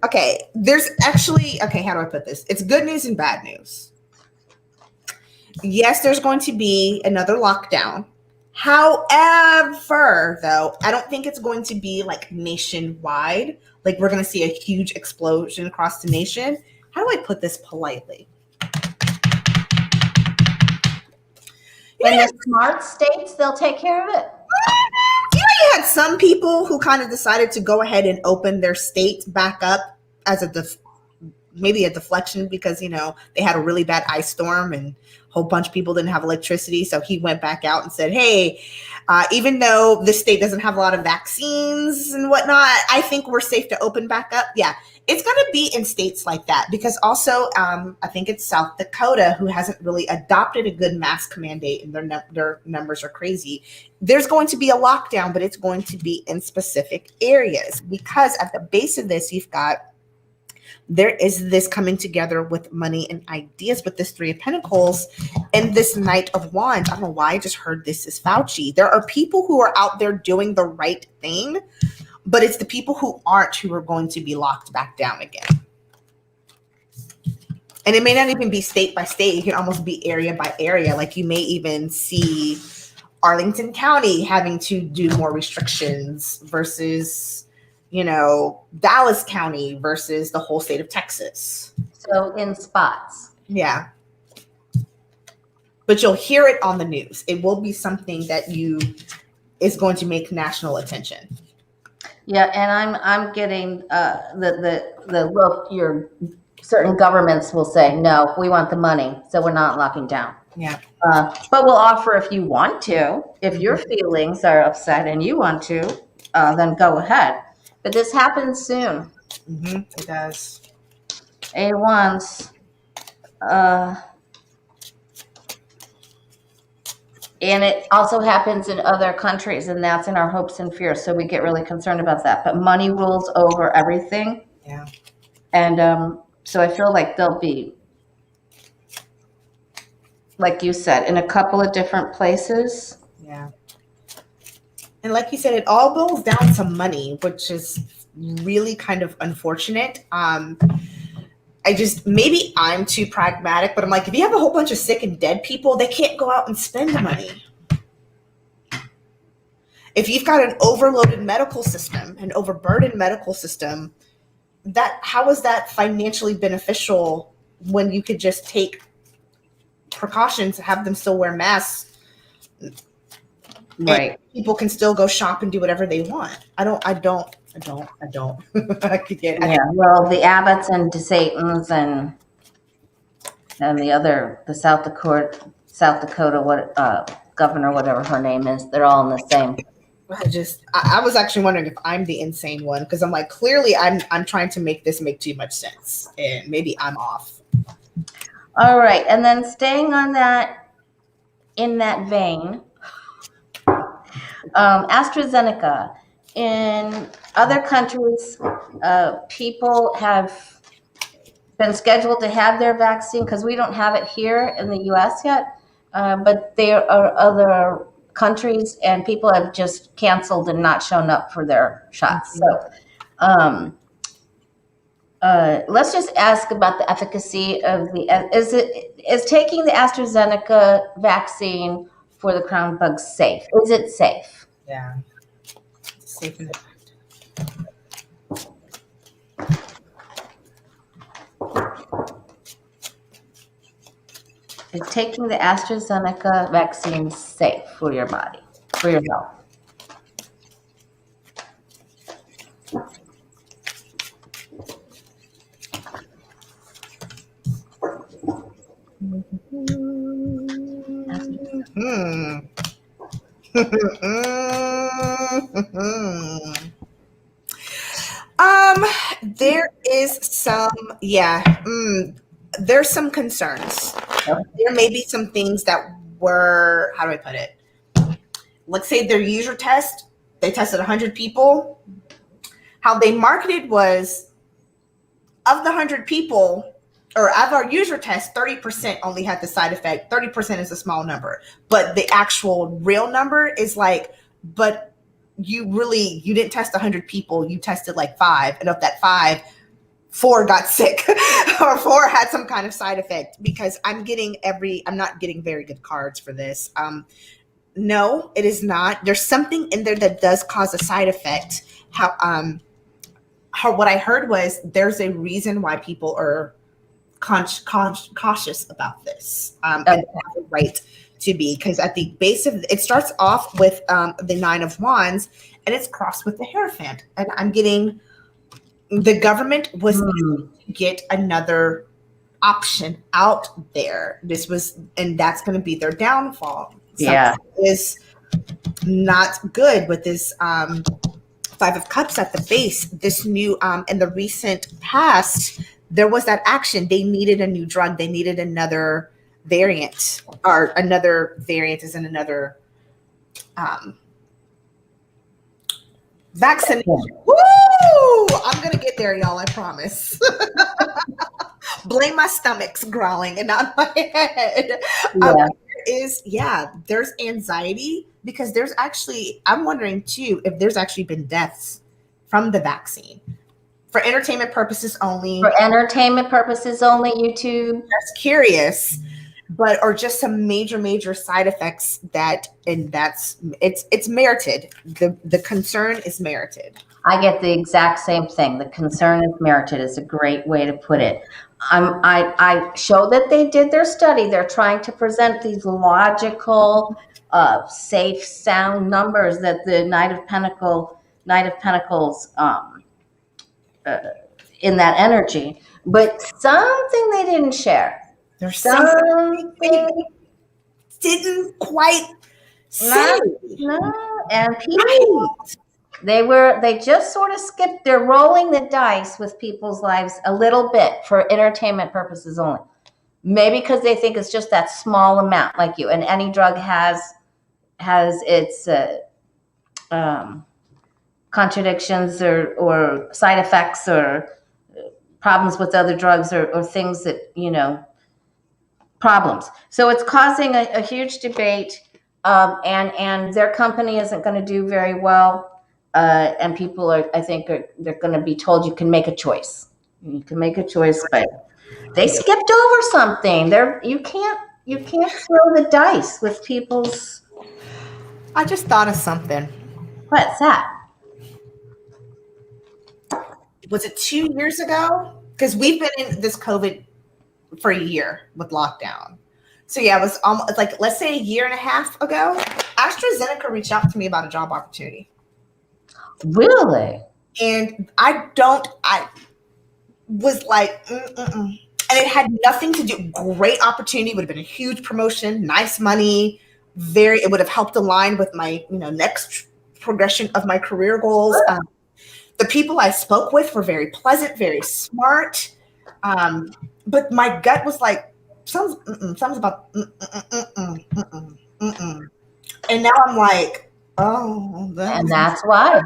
okay, there's actually, okay, how do I put this? It's good news and bad news. Yes, there's going to be another lockdown. However, though, I don't think it's going to be like nationwide. Like we're going to see a huge explosion across the nation. How do I put this politely? In the smart states, they'll take care of it. You know, you had some people who kind of decided to go ahead and open their state back up as maybe a deflection because, you know, they had a really bad ice storm and a whole bunch of people didn't have electricity. So he went back out and said, hey, even though this state doesn't have a lot of vaccines and whatnot, I think we're safe to open back up. Yeah, it's going to be in states like that because also I think it's South Dakota who hasn't really adopted a good mask mandate and their numbers are crazy. There's going to be a lockdown, but it's going to be in specific areas because at the base of this, there is this coming together with money and ideas with this Three of Pentacles and this Knight of Wands. I don't know why I just heard this is Fauci. There are people who are out there doing the right thing, but it's the people who aren't who are going to be locked back down again. And it may not even be state by state. It can almost be area by area. Like you may even see Arlington County having to do more restrictions versus, you know, Dallas County versus the whole state of Texas. So in spots. Yeah. But you'll hear it on the news. It will be something that is going to make national attention. Yeah, and I'm getting the look. Your certain governments will say, no, we want the money, so we're not locking down. Yeah. But we'll offer if you want to. If your feelings are upset and you want to, then go ahead. But this happens soon. Mm-hmm. It does. A1s. And it also happens in other countries, and that's in our hopes and fears. So we get really concerned about that. But money rules over everything. Yeah. And so I feel like they'll be, like you said, in a couple of different places. Yeah. And like you said, it all boils down to money, which is really kind of unfortunate. Maybe I'm too pragmatic, but I'm like, if you have a whole bunch of sick and dead people, they can't go out and spend the money. If you've got an overloaded medical system, an overburdened medical system, how is that financially beneficial when you could just take precautions, have them still wear masks? Right. People can still go shop and do whatever they want. I don't. I could get. Yeah. Well, the Abbotts and DeSatans and the South Dakota, governor, whatever her name is, they're all in the same. I was actually wondering if I'm the insane one because I'm like, clearly I'm trying to make this make too much sense, and maybe I'm off. All right, and then staying on that, in that vein, AstraZeneca. In other countries, people have been scheduled to have their vaccine because we don't have it here in the U.S. yet, but there are other countries and people have just canceled and not shown up for their shots. So let's just ask about the efficacy of is taking the AstraZeneca vaccine for the crown bug safe? Is it safe? Yeah. Safe in the Is taking the AstraZeneca vaccine safe for your body, for your health? There is some, there's some concerns. Okay. There may be some things that were, how do I put it? Let's say their user test, they tested 100 people. How they marketed was, of the 100 people, or of our user test, 30% only had the side effect. 30% is a small number. But the actual real number is like, but you didn't test 100 people. You tested like 5. And of that 5, 4 got sick or 4 had some kind of side effect, because I'm not getting very good cards for this. No, it is not. There's something in there that does cause a side effect. What I heard was there's a reason why people are cautious about this. And have the right to be, because at the base of it starts off with the 9 of Wands, and it's crossed with the Hierophant. And I'm getting the government was able to get another option out there. And that's going to be their downfall. Something is not good with this 5 of Cups at the base. This new in the recent past, there was that action. They needed a new drug. They needed another variant, or another variant is in another vaccination. Woo! I'm gonna get there, y'all. I promise. Blame my stomach's growling and not my head. There's anxiety, because there's actually, I'm wondering too if there's actually been deaths from the vaccine. For entertainment purposes only. For entertainment purposes only, YouTube. Just curious, or just some major side effects it's merited. The concern is merited. I get the exact same thing. The concern is merited is a great way to put it. I show that they did their study. They're trying to present these logical, safe, sound numbers that the Knight of Pentacles, in that energy. But something they didn't share. There's something they didn't quite say. No, and people. They just sort of skipped. They're rolling the dice with people's lives a little bit for entertainment purposes only. Maybe because they think it's just that small amount, like you. And any drug has its contradictions or side effects or problems with other drugs or things that, problems. So it's causing a huge debate, and their company isn't going to do very well. And people they're going to be told you can make a choice. You can make a choice, but they skipped over something. You can't throw the dice with people's. I just thought of something. What's that? Was it 2 years ago? Because we've been in this COVID for a year with lockdown. So yeah, it was almost like, let's say a year and a half ago, Astrazeneca reached out to me about a job opportunity. Really? And I was like, And it had nothing to do, great opportunity, would have been a huge promotion, nice money, it would have helped align with my, next progression of my career goals. The people I spoke with were very pleasant, very smart. But my gut was like, something's about, and now I'm like, oh, And that's why.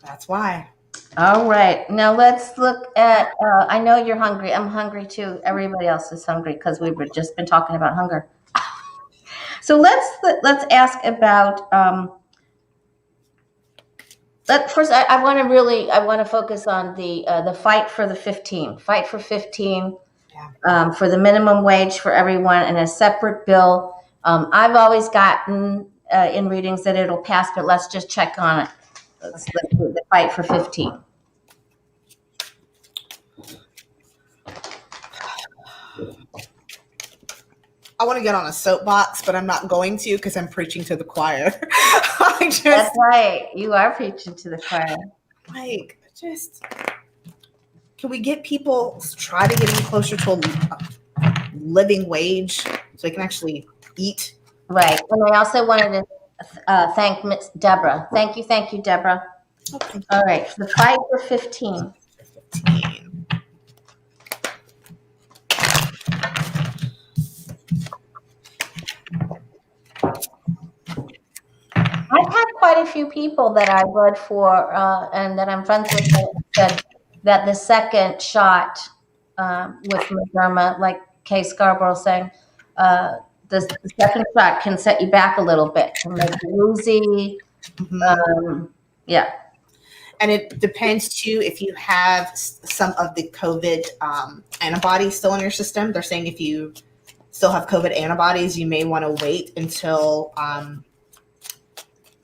That's why. All right. Now let's look at, I know you're hungry. I'm hungry too. Everybody else is hungry because we've just been talking about hunger. So let's ask about, first, I want to focus on the fight for the 15, fight for 15, for the minimum wage for everyone and a separate bill. I've always gotten in readings that it'll pass, but let's just check on it. Let's do the fight for 15. I want to get on a soapbox, but I'm not going to because I'm preaching to the choir. That's right. You are preaching to the choir. Can we get people try to get them closer to a living wage so they can actually eat? Right. And I also wanted to thank Miss Deborah. Thank you, Deborah. Okay. All right. The fight for 15. I've had quite a few people that I read for and that I'm friends with that said that the second shot with Moderna, like Kay Scarborough saying, the second shot can set you back a little bit, can make you woozy. Yeah. And it depends too if you have some of the COVID antibodies still in your system. They're saying if you still have COVID antibodies, you may want to wait until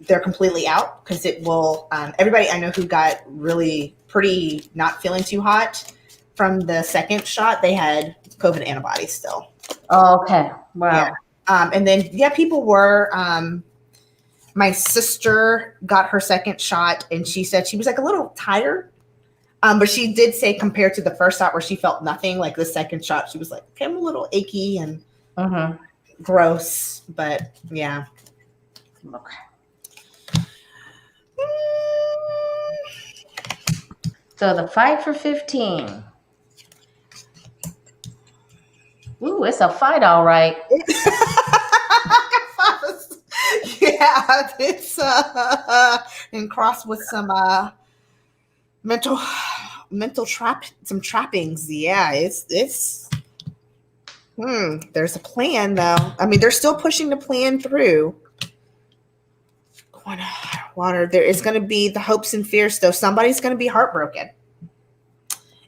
they're completely out because it will. Everybody I know who got really pretty not feeling too hot from the second shot, they had COVID antibodies still. Oh, okay. Wow. Yeah. And then people were. My sister got her second shot, and she said she was like a little tired. But she did say compared to the first shot where she felt nothing, like the second shot, she was like, okay, I'm a little achy and gross. But yeah. Okay. So the fight for 15. Ooh, it's a fight, all right. Yeah, it's and crossed with some mental trappings. Yeah, it's there's a plan though. I mean, they're still pushing the plan through. Water. There is going to be the hopes and fears though. Somebody's going to be heartbroken.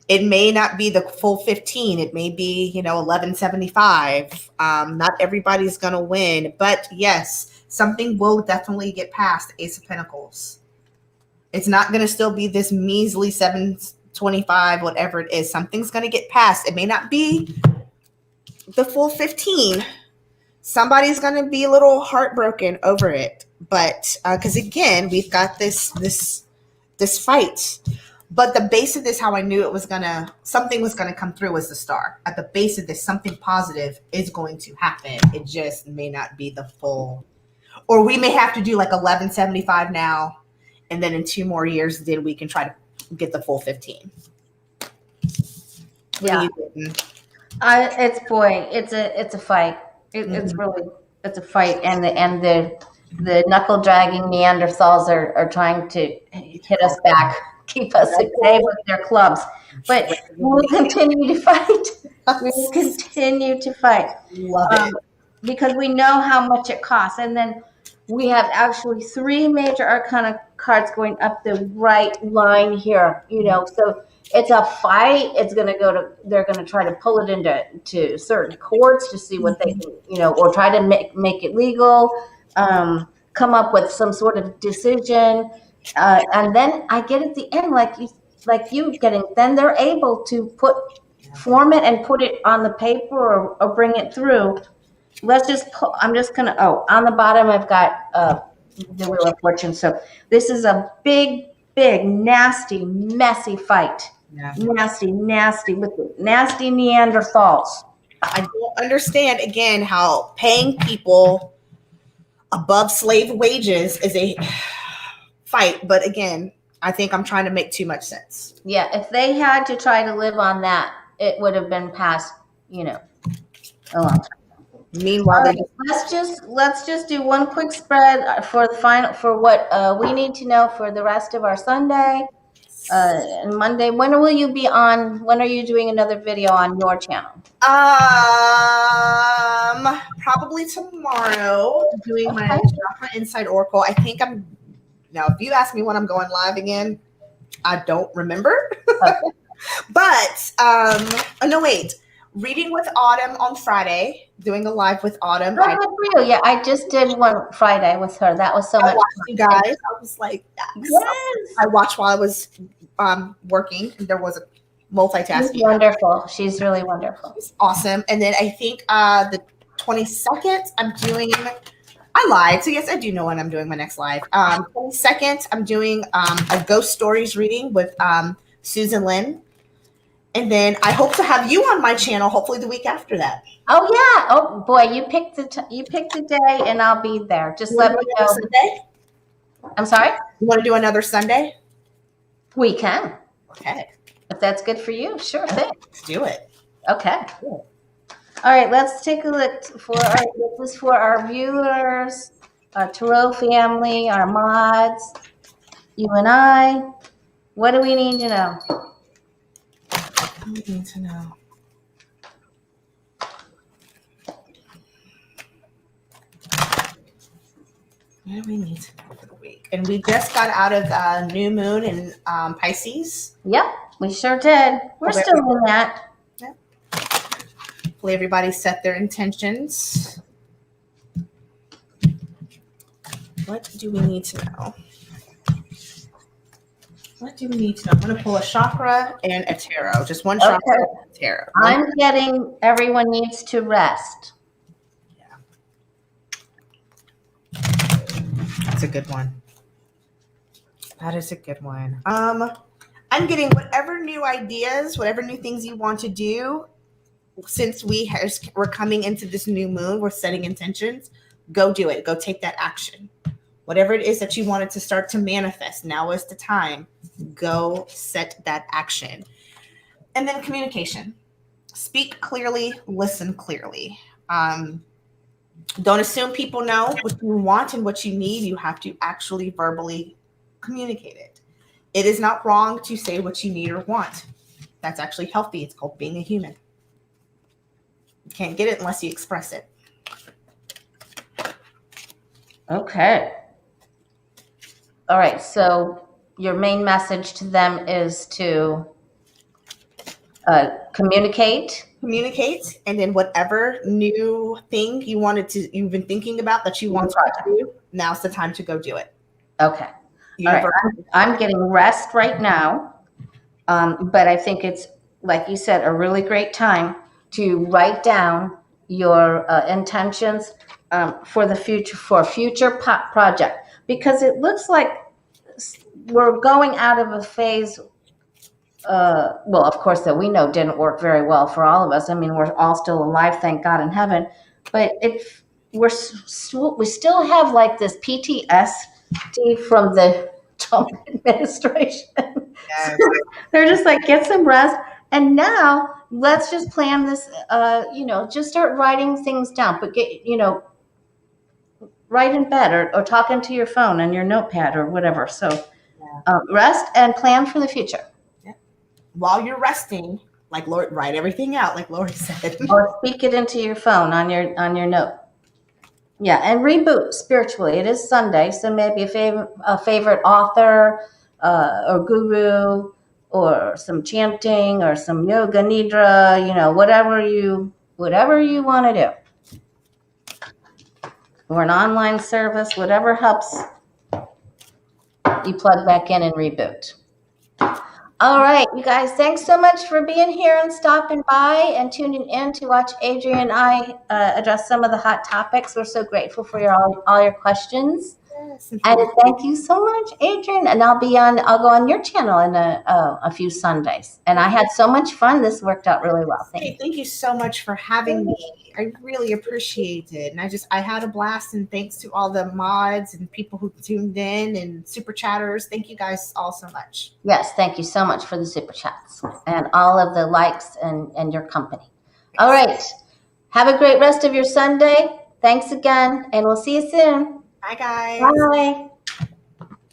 It may not be the full 15. It may be, 1175. Not everybody's going to win, but yes, something will definitely get past Ace of Pentacles. It's not going to still be this measly 725, whatever it is. Something's going to get past. It may not be the full 15. Somebody's going to be a little heartbroken over it, but because again, we've got this fight. But the base of this, how I knew something was gonna come through was the star. At the base of this, something positive is going to happen. It just may not be the full, or we may have to do like 1175 now, and then in 2 more years, then we can try to get the full 15. Yeah, it's a fight. It's really a fight, and the knuckle dragging Neanderthals are trying to hit us back. Keep us at bay with their clubs. But we will continue to fight. We will continue to fight. Love it. Because we know how much it costs. And then we have actually 3 major arcana cards going up the right line here. So it's a fight. They're going to try to pull it into certain courts to see what they can, or try to make it legal, come up with some sort of decision. And then I get at the end, then they're able to form it and put it on the paper or bring it through. I'm just going to, on the bottom, I've got the Wheel of Fortune. So this is a big, nasty, messy fight. Yeah. Nasty with nasty Neanderthals. I don't understand, again, how paying people above slave wages is a fight, but again, I think I'm trying to make too much sense. Yeah, if they had to try to live on that, it would have been past, a long time. Meanwhile, All right, let's just do one quick spread for the final for what we need to know for the rest of our Sunday and Monday. When will you be on? When are you doing another video on your channel? Probably tomorrow. Doing my Chakra Inside Oracle. I think I'm now. If you ask me when I'm going live again, I don't remember. Okay. But no, wait. Reading with Autumn on Friday. Doing a live with Autumn. Oh, good for you. Yeah, I just did one Friday with her. That was so much watched fun. you guys. I was like, yes. I watched while I was working. There was a multitasking. She's wonderful. She's really wonderful. It's awesome. And then I think the 22nd, I'm doing. I lied. So yes, I do know when I'm doing my next live. 22nd, I'm doing a ghost stories reading with Susan Lynn. And then I hope to have you on my channel, hopefully the week after that. Oh yeah! Oh boy, you picked the day, and I'll be there. Just let me know. Sunday? I'm sorry. You want to do another Sunday? We can. Okay. If that's good for you, sure thing. Let's do it. Okay. Cool. All right, let's take a look this is for our viewers, our Tarot family, our mods, you and I. What do we need to know? We need to know. What do we need to know for the week? And we just got out of new moon in Pisces. Yep, we sure did. We're still in that. Yep. Hopefully everybody set their intentions. What do we need to know? What do we need to know? I'm going to pull a chakra and a tarot. Just one chakra and a tarot. I'm getting everyone needs to rest. Yeah. That's a good one. That is a good one. I'm getting whatever new ideas, whatever new things you want to do. Since we're coming into this new moon, we're setting intentions. Go do it. Go take that action. Whatever it is that you wanted to start to manifest, now is the time. Go set that action. And then communication. Speak clearly, listen clearly. Don't assume people know what you want and what you need. You have to actually verbally communicate it. It is not wrong to say what you need or want. That's actually healthy. It's called being a human. You can't get it unless you express it. Okay. All right, so your main message to them is to communicate. Communicate, and then whatever new thing you've been thinking about that you want to do, now's the time to go do it. Okay. All right. I'm getting rest right now, but I think it's, like you said, a really great time to write down your intentions for the future, for a future project. Because it looks like we're going out of a phase, well, of course, that we know didn't work very well for all of us. I mean, we're all still alive, thank God, in heaven. But we still have like this PTSD from the Trump administration. Yes. So they're just like, get some rest. And now let's just plan this, just start writing things down. But write in bed or talking to your phone and your notepad or whatever. So rest and plan for the future. Yeah. While you're resting, like Lori, write everything out, like Lori said. Or speak it into your phone on your note. Yeah, and reboot spiritually. It is Sunday, so maybe a favorite author or guru or some chanting or some yoga nidra, whatever you want to do. Or an online service, whatever helps you plug back in and reboot. All right, you guys, thanks so much for being here and stopping by and tuning in to watch Adrian and I address some of the hot topics. We're so grateful for all your questions. Yes. And thank you so much, Adrian. And I'll go on your channel in a few Sundays. And I had so much fun. This worked out really well. Thank you so much for having me. I really appreciate it. And I had a blast, and thanks to all the mods and people who tuned in and super chatters. Thank you guys all so much. Yes, thank you so much for the super chats and all of the likes and your company. All right. Have a great rest of your Sunday. Thanks again, and we'll see you soon. Bye, guys. Bye.